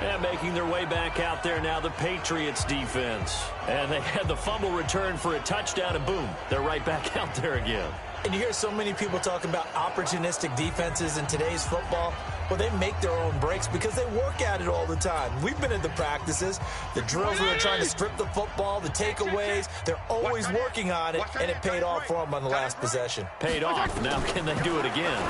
And making their way back out there now, the Patriots defense. And they had the fumble return for a touchdown, and boom, they're right back out there again. And you hear so many people talk about opportunistic defenses in today's football. Well, they make their own breaks because they work at it all the time. We've been at the practices, the drills where they're trying to strip the football, the takeaways. They're always working on it, and it paid off for them on the last possession. Paid off. Now can they do it again?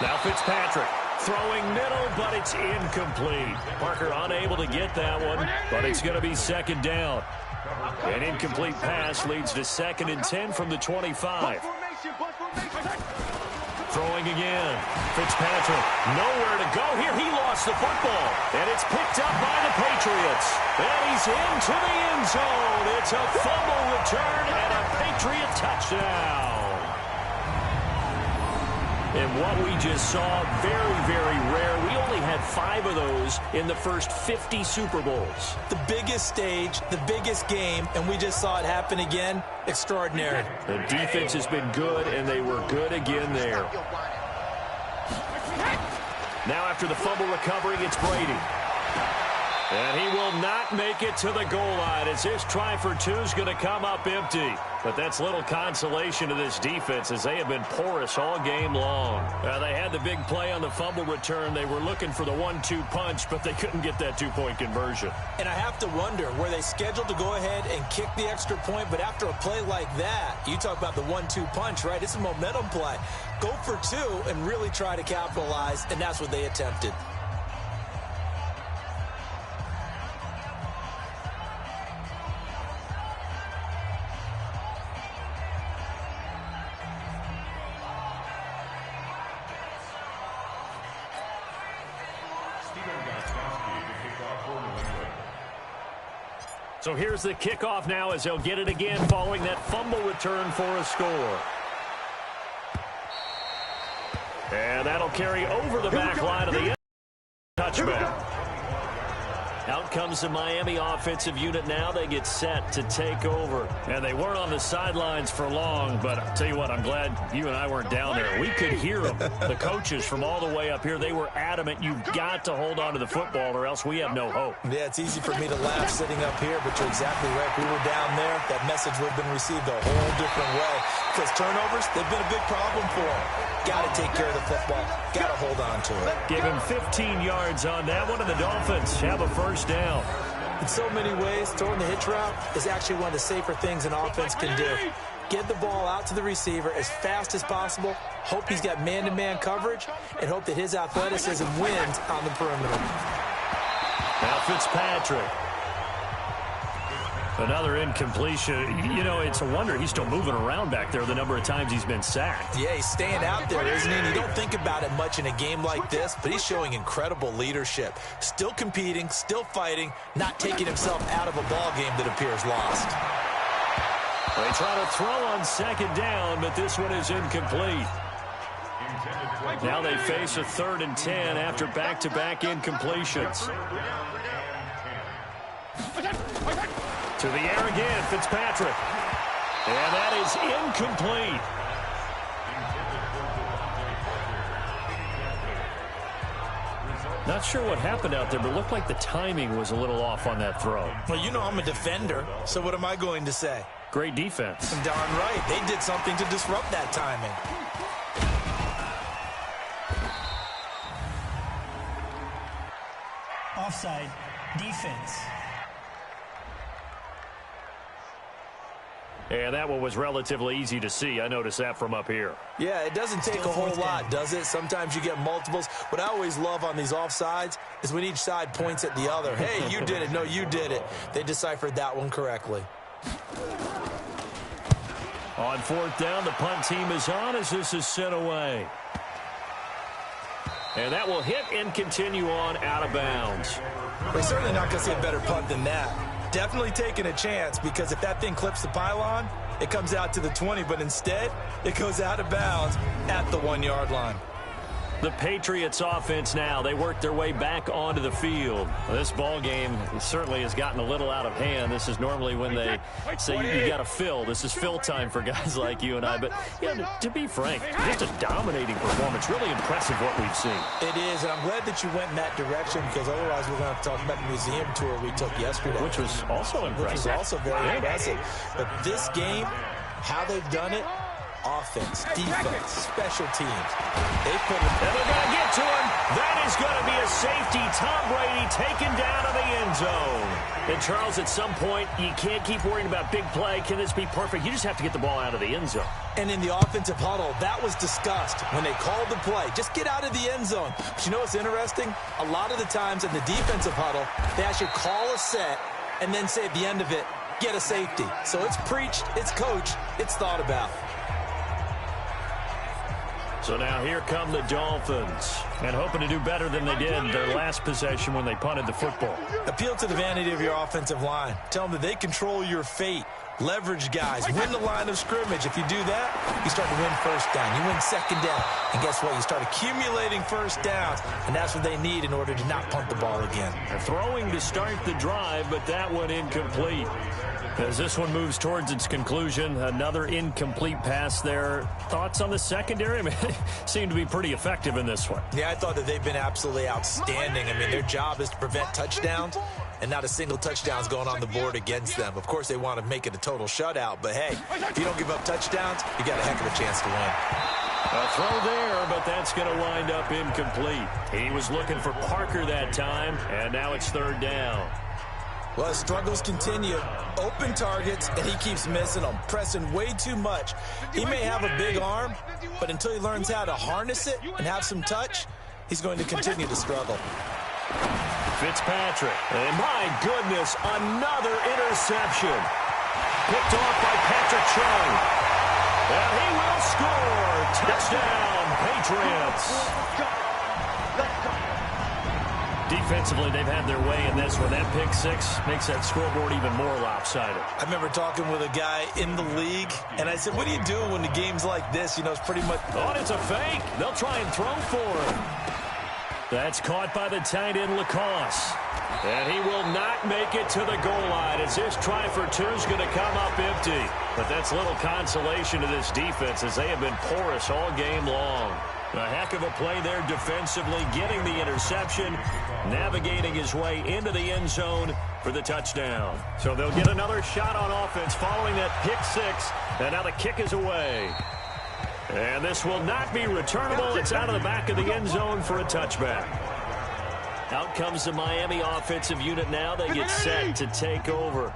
Now Fitzpatrick throwing middle, but it's incomplete. Parker unable to get that one, but it's going to be second down. An incomplete pass leads to 2nd and 10 from the 25. Throwing again. Fitzpatrick, nowhere to go here. He lost the football, and it's picked up by the Patriots. And he's into the end zone. It's a fumble return and a Patriot touchdown. And what we just saw, very, very rare. We only had 5 of those in the first 50 Super Bowls. The biggest stage, the biggest game, and we just saw it happen again. Extraordinary. The defense has been good, and they were good again there. Now after the fumble recovery, it's Brady. And he will not make it to the goal line as his try for two is going to come up empty. But that's little consolation to this defense as they have been porous all game long. They had the big play on the fumble return. They were looking for the 1-2 punch, but they couldn't get that two-point conversion. And I have to wonder, were they scheduled to go ahead and kick the extra point? But after a play like that, you talk about the 1-2 punch, right? It's a momentum play. Go for two and really try to capitalize, and that's what they attempted. So here's the kickoff now as they'll get it again following that fumble return for a score. And that'll carry over the back line of the end. Touchback. Out comes the Miami offensive unit now. They get set to take over. And they weren't on the sidelines for long, but I'll tell you what, I'm glad you and I weren't down there. We could hear them. The coaches from all the way up here, they were adamant, you've got to hold on to the football or else we have no hope. Yeah, it's easy for me to laugh sitting up here, but you're exactly right. If we were down there, that message would have been received a whole different way. Because turnovers, they've been a big problem for them. Got to take care of the football. Got to hold on to it. Give him 15 yards on that one, and the Dolphins have a first down. In so many ways, throwing the hitch route is actually one of the safer things an offense can do. Get the ball out to the receiver as fast as possible, hope he's got man-to-man coverage, and hope that his athleticism wins on the perimeter. Now Fitzpatrick. Another incompletion. You know, it's a wonder he's still moving around back there the number of times he's been sacked. Yeah, he's staying out there, isn't he? And you don't think about it much in a game like this, but he's showing incredible leadership. Still competing, still fighting, not taking himself out of a ball game that appears lost. They try to throw on second down, but this one is incomplete. Now they face a 3rd and 10 after back-to-back incompletions. To the air again, Fitzpatrick. And that is incomplete. Not sure what happened out there, but it looked like the timing was a little off on that throw. Well, you know I'm a defender, so what am I going to say? Great defense. And darn right, they did something to disrupt that timing. Offside, defense. And that one was relatively easy to see. I noticed that from up here. Yeah, it doesn't take a whole lot, does it? Sometimes you get multiples. What I always love on these offsides is when each side points at the other. Hey, you did it. No, you did it. They deciphered that one correctly. On 4th down, the punt team is on as this is sent away. And that will hit and continue on out of bounds. We're certainly not going to see a better punt than that. Definitely taking a chance because if that thing clips the pylon, It comes out to the 20, but instead, it goes out of bounds at the 1-yard line. The Patriots offense now, they work their way back onto the field. This ball game certainly has gotten a little out of hand. This is normally when they say you got to fill. This is fill time for guys like you and I. But yeah, to be frank, just a dominating performance. Really impressive what we've seen. It is, and I'm glad that you went in that direction because otherwise we're going to have to talk about the museum tour we took yesterday. Which was also impressive. Which was also very impressive. But this game, how they've done it, offense, defense, special teams. They put it. And they're going to get to him. That is going to be a safety. Tom Brady taken down to the end zone. And Charles, at some point, you can't keep worrying about big play. Can this be perfect? You just have to get the ball out of the end zone. And in the offensive huddle, that was discussed when they called the play. Just get out of the end zone. But you know what's interesting? A lot of the times in the defensive huddle, they actually call a set and then say at the end of it, get a safety. So it's preached, it's coached, it's thought about. So now here come the Dolphins, and hoping to do better than they did their last possession when they punted the football. Appeal to the vanity of your offensive line. Tell them that they control your fate. Leverage guys. Win the line of scrimmage. If you do that, you start to win first down. You win second down. And guess what? You start accumulating first downs, and that's what they need in order to not punt the ball again. They're throwing to start the drive, but that one incomplete. As this one moves towards its conclusion, another incomplete pass there. Thoughts on the secondary? I mean, they seem to be pretty effective in this one. Yeah, I thought that they've been absolutely outstanding. I mean, their job is to prevent touchdowns, and not a single touchdown's going on the board against them. Of course, they want to make it a total shutout, but hey, if you don't give up touchdowns, you got a heck of a chance to win. A throw there, but that's going to wind up incomplete. He was looking for Parker that time, and now it's third down. Well, his struggles continue. Open targets, and he keeps missing them, pressing way too much. He may have a big arm, but until he learns how to harness it and have some touch, he's going to continue to struggle. Fitzpatrick, and my goodness, another interception. Picked off by Patrick Chung. And he will score. Touchdown, Patriots. Defensively, they've had their way in this one. That pick six makes that scoreboard even more lopsided. I remember talking with a guy in the league, and I said, what do you do when the game's like this? You know, it's pretty much... Oh, it's a fake. They'll try and throw for him. That's caught by the tight end, Lacoste. And he will not make it to the goal line as this try for two is going to come up empty. But that's little consolation to this defense as they have been porous all game long. A heck of a play there defensively, getting the interception, navigating his way into the end zone for the touchdown. So they'll get another shot on offense following that pick six, and now the kick is away. And this will not be returnable. It's out of the back of the end zone for a touchback. Out comes the Miami offensive unit now. They get set to take over.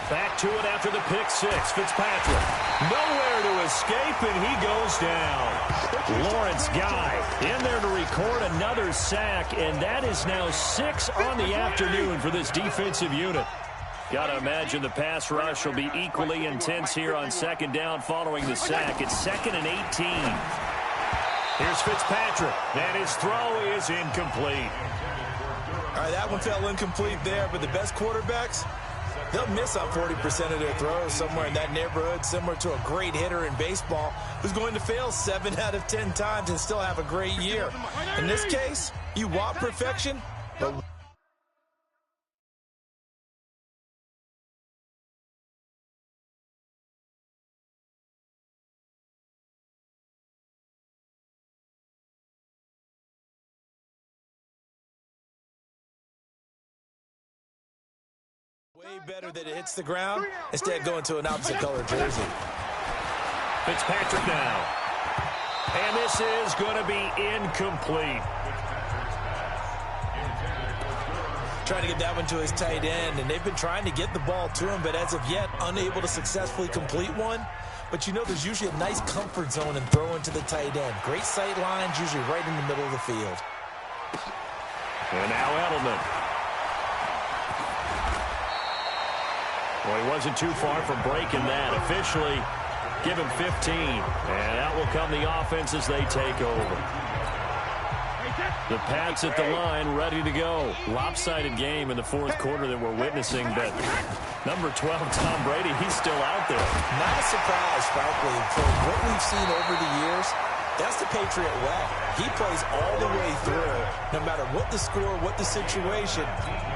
Back to it after the pick six. Fitzpatrick nowhere to escape, and he goes down. Lawrence Guy in there to record another sack, and that is now 6 on the afternoon for this defensive unit. Got to imagine the pass rush will be equally intense here on second down following the sack. It's 2nd and 18. Here's Fitzpatrick, and his throw is incomplete. All right, that one fell incomplete there, but the best quarterbacks, they'll miss on 40% of their throws, somewhere in that neighborhood, similar to a great hitter in baseball who's going to fail 7 out of 10 times and still have a great year. In this case, you want perfection, but... way better that it hits the ground instead of going to an opposite color jersey. Fitzpatrick now. And this is going to be incomplete. Trying to get that one to his tight end, and they've been trying to get the ball to him, but as of yet, unable to successfully complete one. But you know there's usually a nice comfort zone in throwing to the tight end. Great sight lines, usually right in the middle of the field. And now Edelman. Well, he wasn't too far from breaking that. Officially, give him 15. And out will come the offense as they take over. The Pats at the line, ready to go. Lopsided game in the fourth quarter that we're witnessing, but number 12, Tom Brady, he's still out there. Not a surprise, frankly, for what we've seen over the years. That's the Patriot way. He plays all the way through, no matter what the score, what the situation.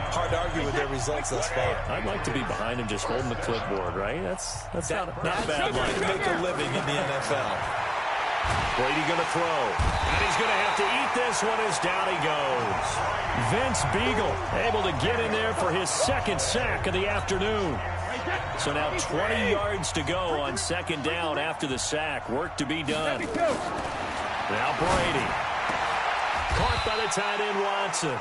Hard to argue with their results thus far. I'd like to be behind him just holding the clipboard, right? That's not bad. That's to make a living in the NFL. Brady going to throw, and he's going to have to eat this one as down he goes. Vince Beagle able to get in there for his second sack of the afternoon. So now 20 yards to go on second down after the sack. Work to be done. Now Brady. Caught by the tight end Watson.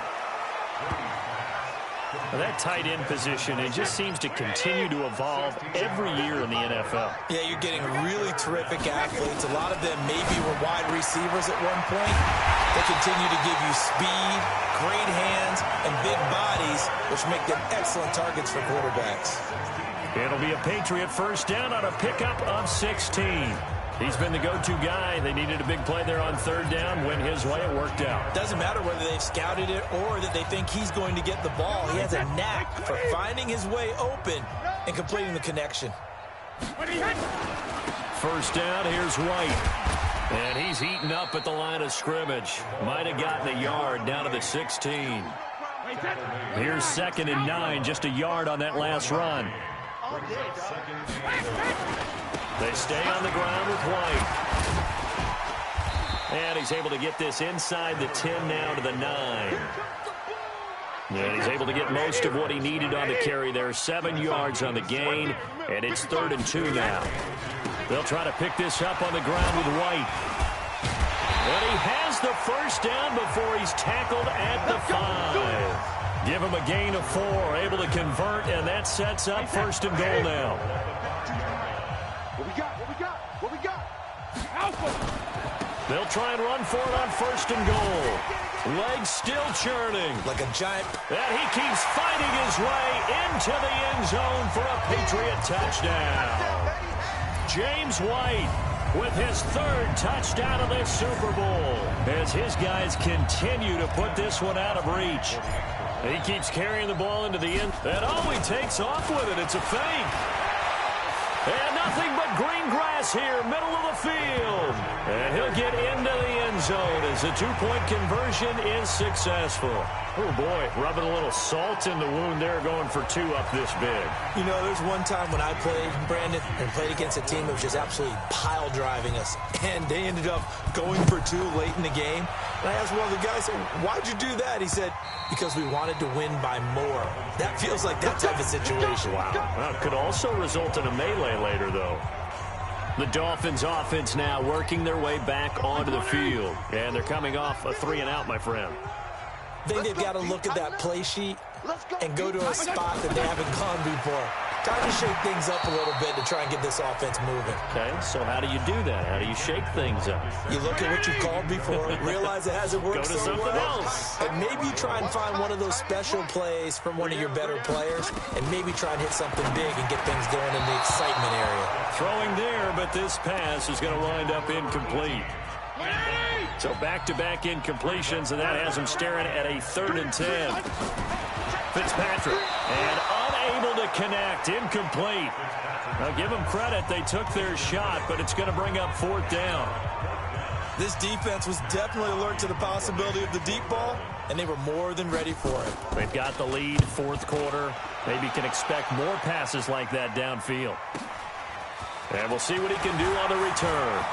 Well, that tight end position, it just seems to continue to evolve every year in the NFL. Yeah, you're getting really terrific athletes. A lot of them maybe were wide receivers at one point. They continue to give you speed, great hands, and big bodies, which make them excellent targets for quarterbacks. It'll be a Patriot first down on a pickup of 16. He's been the go-to guy. They needed a big play there on third down. Went his way. It worked out. Doesn't matter whether they've scouted it or that they think he's going to get the ball. He has a knack for finding his way open and completing the connection. First down, here's White. And he's eaten up at the line of scrimmage. Might have gotten a yard down to the 16. Here's 2nd and 9, just a yard on that last run. They stay on the ground with White. And he's able to get this inside the 10 now to the 9. And he's able to get most of what he needed on the carry there. 7 yards on the gain, and it's 3rd and 2 now. They'll try to pick this up on the ground with White. And he has the first down before he's tackled at the 5. Give him a gain of 4, able to convert, and that sets up 1st and goal now. What we got? Alpha! They'll try and run for it on 1st and goal. Legs still churning. Like a giant. And he keeps fighting his way into the end zone for a Patriot touchdown. James White with his 3rd touchdown of this Super Bowl as his guys continue to put this one out of reach. He keeps carrying the ball into the end. And he takes off with it. It's a fake. And nothing but green grass here, middle of the field. And he'll get into the end zone as the 2-point conversion is successful. Oh, boy, rubbing a little salt in the wound there, going for 2 up this big. You know, there's one time when I played, Brandon, and played against a team that was just absolutely pile driving us. And they ended up going for 2 late in the game. And I asked one of the guys, why'd you do that? He said, because we wanted to win by more. That feels like that type of situation. Wow. Well, could also result in a melee later, though. The Dolphins offense now working their way back onto the field. And they're coming off a 3-and-out, my friend. I think they've got to look at that play sheet and go to a spot that they haven't gone before. Time to shake things up a little bit to try and get this offense moving. Okay, so how do you do that? How do you shake things up? You look at what you called before, realize it hasn't worked Go to so something well, else. and maybe you try and find one of those special plays from one of your better players, and maybe try and hit something big and get things going in the excitement area. Throwing there, but this pass is going to wind up incomplete. So back-to-back incompletions, and that has him staring at a 3rd and 10. Fitzpatrick, and unable to connect, incomplete. Now give them credit, they took their shot, but it's going to bring up 4th down. This defense was definitely alert to the possibility of the deep ball, and they were more than ready for it. They've got the lead, 4th quarter. Maybe can expect more passes like that downfield. And we'll see what he can do on the return.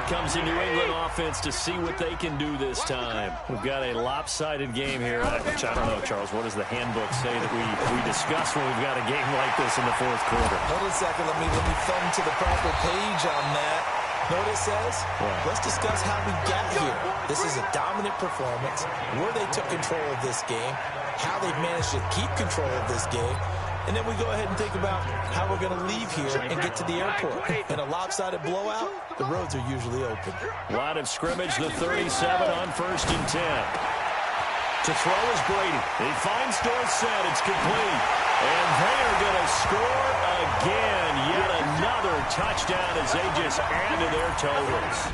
Comes a New England offense to see what they can do this time. We've got a lopsided game here, which I don't know, Charles, what does the handbook say that we discuss when we've got a game like this in the 4th quarter? Hold on a second. Let me thumb to the proper page on that. Know what it says? What? Let's discuss how we got here. This is a dominant performance, where they took control of this game, how they've managed to keep control of this game, and then we go ahead and think about how we're going to leave here and get to the airport. In a lopsided blowout, the roads are usually open. Line of scrimmage, the 37 on 1st and 10. To throw is Brady. He finds Dorsett. It's complete. And they are going to score again. Yet another touchdown as they just add to their totals.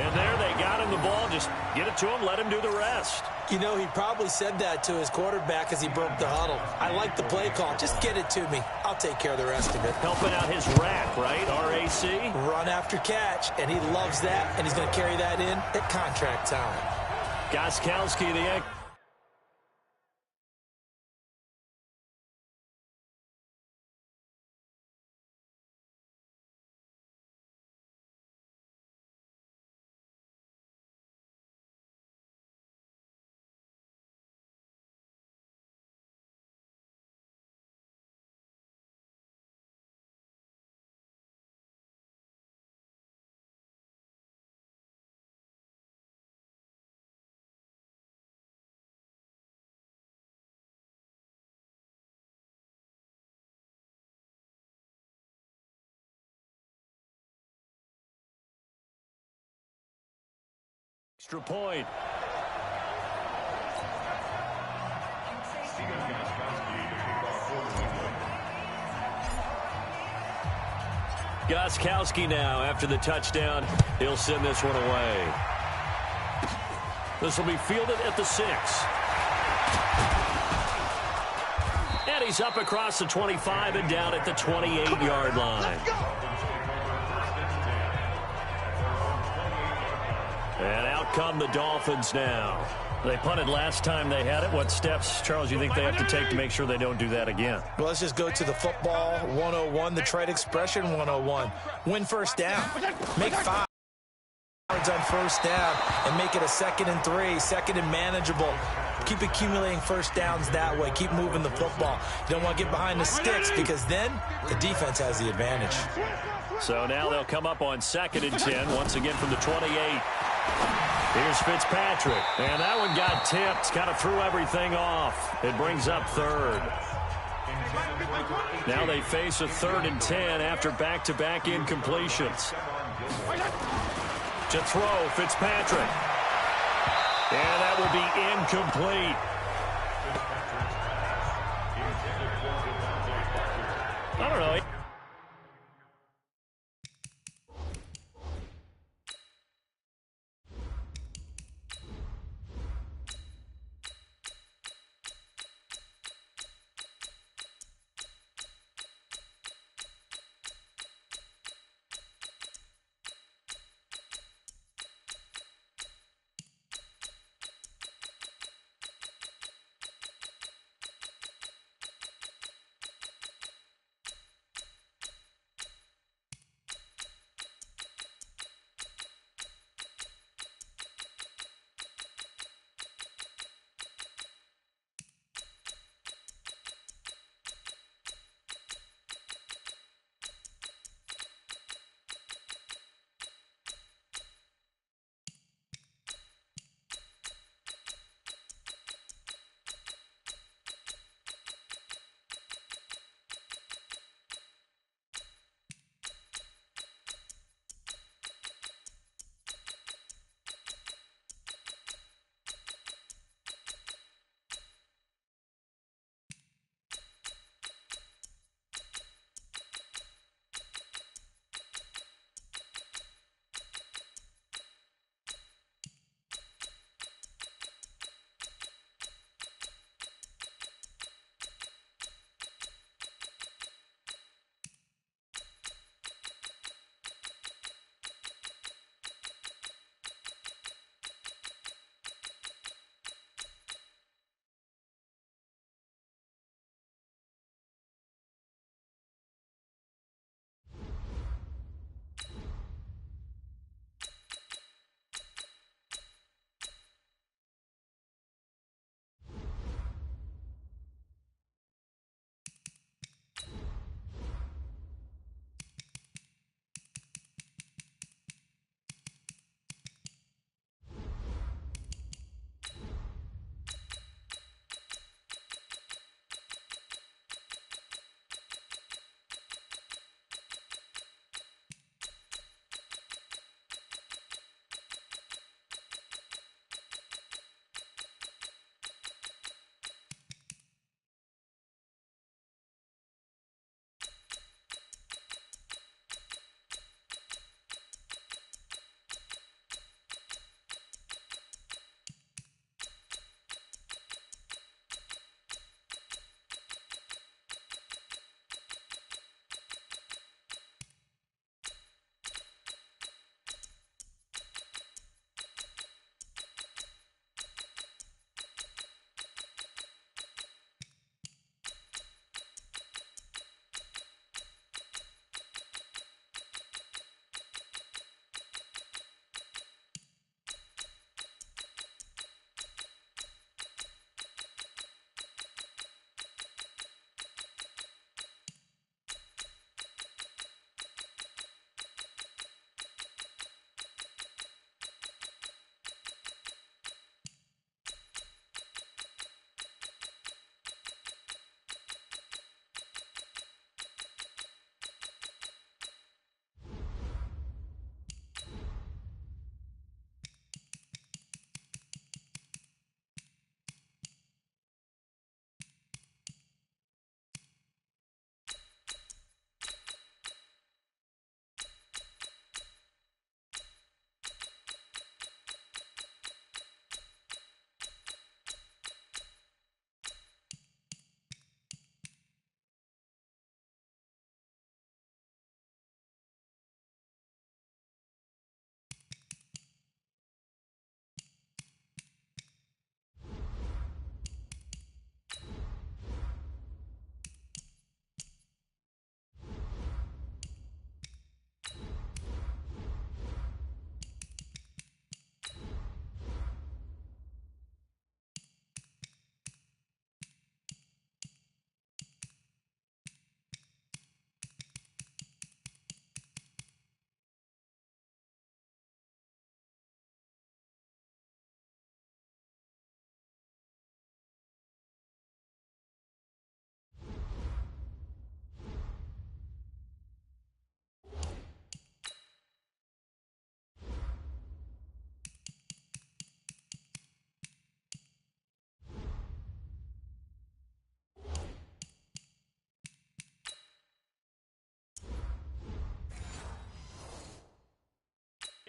And there they got him the ball. Just get it to him, let him do the rest. You know, he probably said that to his quarterback as he broke the huddle. I like the play call. Just get it to me. I'll take care of the rest of it. Helping out his rack, right? RAC. Run after catch, and he loves that, and he's going to carry that in at contract time. Gostkowski, the egg. Extra point. Gostkowski now after the touchdown. He'll send this one away. This will be fielded at the 6. And he's up across the 25 and down at the 28-yard line. And out come the Dolphins now. They punted last time they had it. What steps, Charles, you think they have to take to make sure they don't do that again? Well, let's just go to the football 101, the trade expression 101. Win first down. Make 5 yards on first down and make it a 2nd and 3, 2nd and manageable. Keep accumulating first downs that way. Keep moving the football. You don't want to get behind the sticks because then the defense has the advantage. So now they'll come up on 2nd and 10, once again from the 28. Here's Fitzpatrick, and that one got tipped, kind of threw everything off. It brings up 3rd. Now they face a 3rd and 10 after back-to-back incompletions. To throw, Fitzpatrick. And that will be incomplete. I don't know.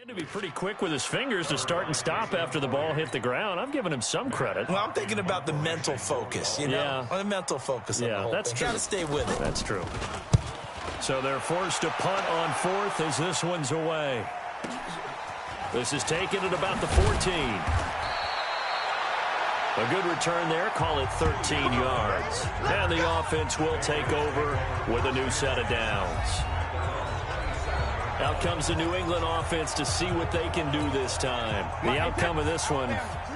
To be pretty quick with his fingers to start and stop after the ball hit the ground. I'm giving him some credit. Well, I'm thinking about the mental focus, you know? Yeah. The mental focus on the whole that's thing. true. Got to stay with it. That's true. So they're forced to punt on fourth as this one's away. This is taken at about the 14. A good return there. Call it 13 yards. And the offense will take over with a new set of downs. Out comes the New England offense to see what they can do this time. The outcome of this one,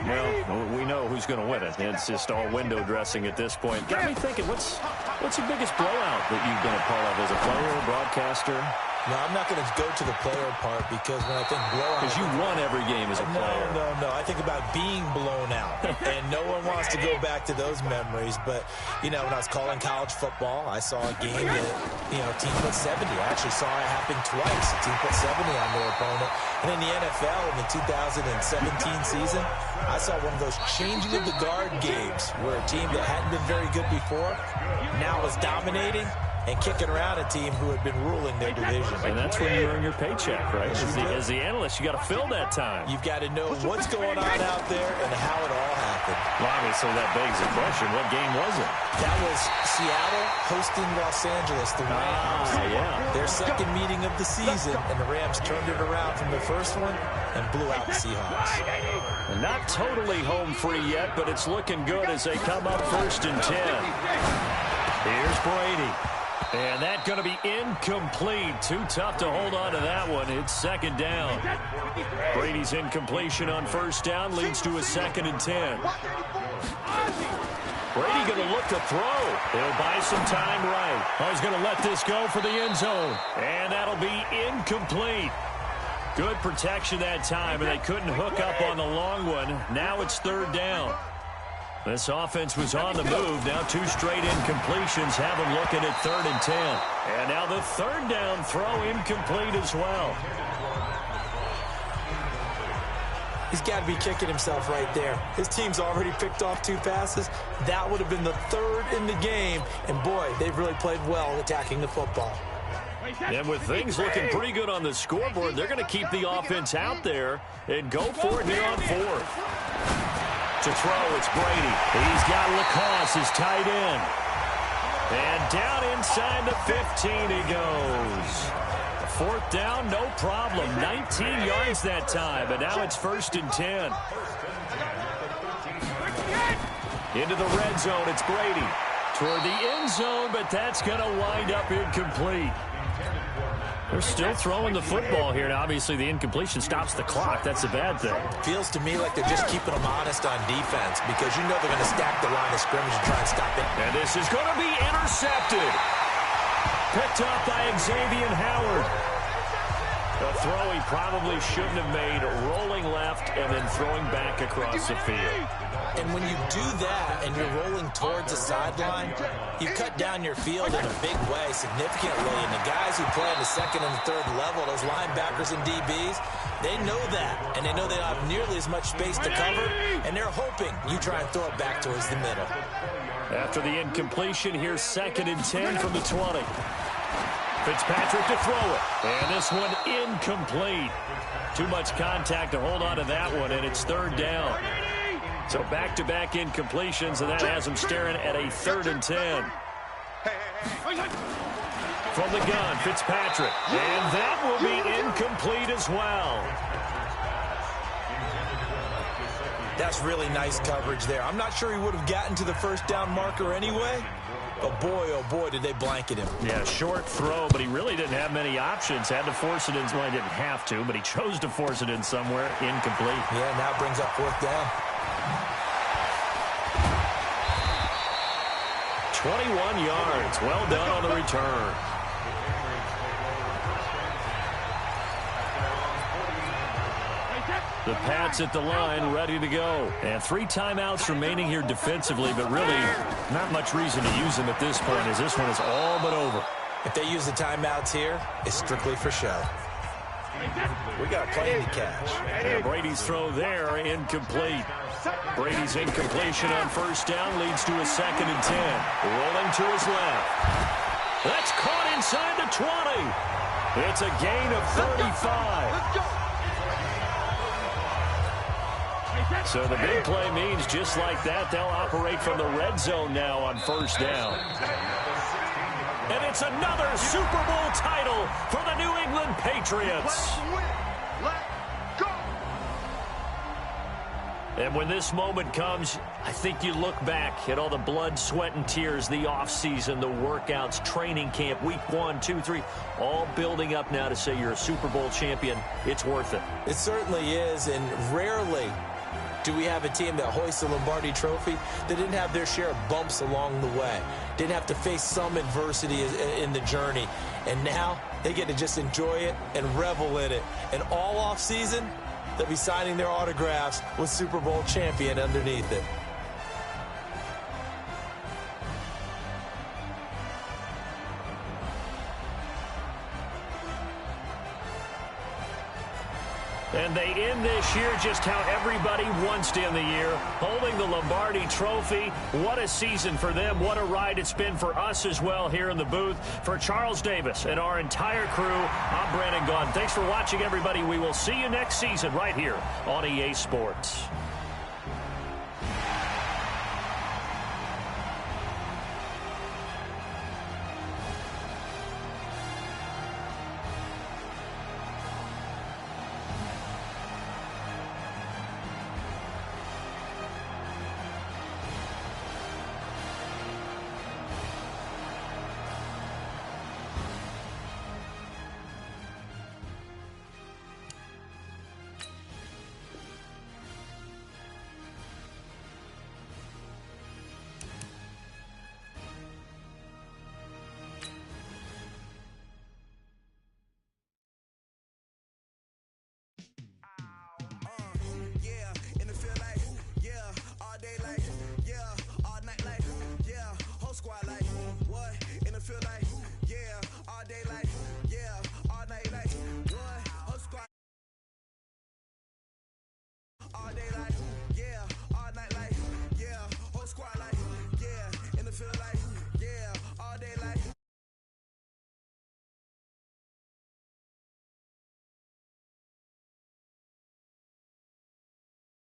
well, we know who's going to win it. It's just all window dressing at this point. Got me thinking, what's the biggest blowout that you've been a part of as a player, broadcaster? No, I'm not going to go to the player part because when I think blowout... Because you won every game as a player. No. I think about being blown out. And no one wants to go back to those memories. But, you know, when I was calling college football, I saw a game that, you know, a team put 70. I actually saw it happen twice. A team put 70 on their opponent. And in the NFL in the 2017 season, I saw one of those changing of the guard games where a team that hadn't been very good before now was dominating and kicking around a team who had been ruling their division. And that's when you earn your paycheck, right? As the analyst, you got to fill that time. You've got to know what's going on out there and how it all happened. Well, obviously, that begs the question, what game was it? That was Seattle hosting Los Angeles, the Rams. Yeah. Their second meeting of the season, and the Rams turned it around from the first one and blew out the Seahawks. And not totally home free yet, but it's looking good as they come up 1st and 10. Here's Brady. And that's going to be incomplete. Too tough to hold on to that one. It's 2nd down. Brady's incompletion on 1st down leads to a 2nd and 10. Brady going to look to throw. He'll buy some time right. Oh, he's going to let this go for the end zone. And that'll be incomplete. Good protection that time, and they couldn't hook up on the long one. Now it's 3rd down. This offense was on the move. Now 2 straight incompletions have them looking at 3rd and 10. And now the 3rd down throw incomplete as well. He's got to be kicking himself right there. His team's already picked off 2 passes. That would have been the 3rd in the game. And, boy, they've really played well attacking the football. And with things looking pretty good on the scoreboard, they're going to keep the offense out there and go for it here on 4th. To throw, it's Brady. He's got Lacoste, his tight end. And down inside the 15 he goes. 4th down, no problem. 19 yards that time, but now it's 1st and 10. Into the red zone, it's Brady. Toward the end zone, but that's going to wind up incomplete. They're still throwing the football here. Now, obviously, the incompletion stops the clock. That's a bad thing. Feels to me like they're just keeping them honest on defense because you know they're going to stack the line of scrimmage and try and stop it. And this is going to be intercepted. Picked up by Xavier Howard. A throw he probably shouldn't have made, rolling left and then throwing back across the field. And when you do that and you're rolling towards the sideline, you cut down your field in a big way significantly. And the guys who play on the 2nd and the 3rd level, those linebackers and DBs, they know that. And they know they don't have nearly as much space to cover. And they're hoping you try and throw it back towards the middle. After the incompletion, here's 2nd and 10 from the 20. Fitzpatrick to throw it. And this one incomplete. Too much contact to hold on to that one, and it's 3rd down. So back-to-back incompletions, and that has them staring at a 3rd and 10. From the gun, Fitzpatrick. And that will be incomplete as well. That's really nice coverage there. I'm not sure he would have gotten to the 1st down marker anyway. But boy, oh boy, did they blanket him. Yeah, short throw, but he really didn't have many options. Had to force it in. Well, he didn't have to, but he chose to force it in somewhere. Incomplete. Yeah, now it brings up 4th down. 21 yards. Well done on the return. The Pats at the line, ready to go. And 3 timeouts remaining here defensively, but really not much reason to use them at this point as this one is all but over. If they use the timeouts here, it's strictly for show. We got plenty to catch. And Brady's throw there, incomplete. Brady's incompletion on 1st down leads to a 2nd and 10. Rolling to his left. That's caught inside the 20. It's a gain of 35. So the big play means just like that, they'll operate from the red zone now on first down. And it's another Super Bowl title for the New England Patriots. And when this moment comes, I think you look back at all the blood, sweat, and tears, the offseason, the workouts, training camp, week 1, 2, 3, all building up now to say you're a Super Bowl champion. It's worth it. It certainly is, and rarely do we have a team that hoists the Lombardi Trophy that didn't have their share of bumps along the way, didn't have to face some adversity in the journey, and now they get to just enjoy it and revel in it. And all offseason, they'll be signing their autographs with Super Bowl champion underneath it. And they end this year just how everybody wants to end the year, holding the Lombardi Trophy. What a season for them. What a ride it's been for us as well here in the booth. For Charles Davis and our entire crew, I'm Brandon Gaudin. Thanks for watching, everybody. We will see you next season right here on EA Sports.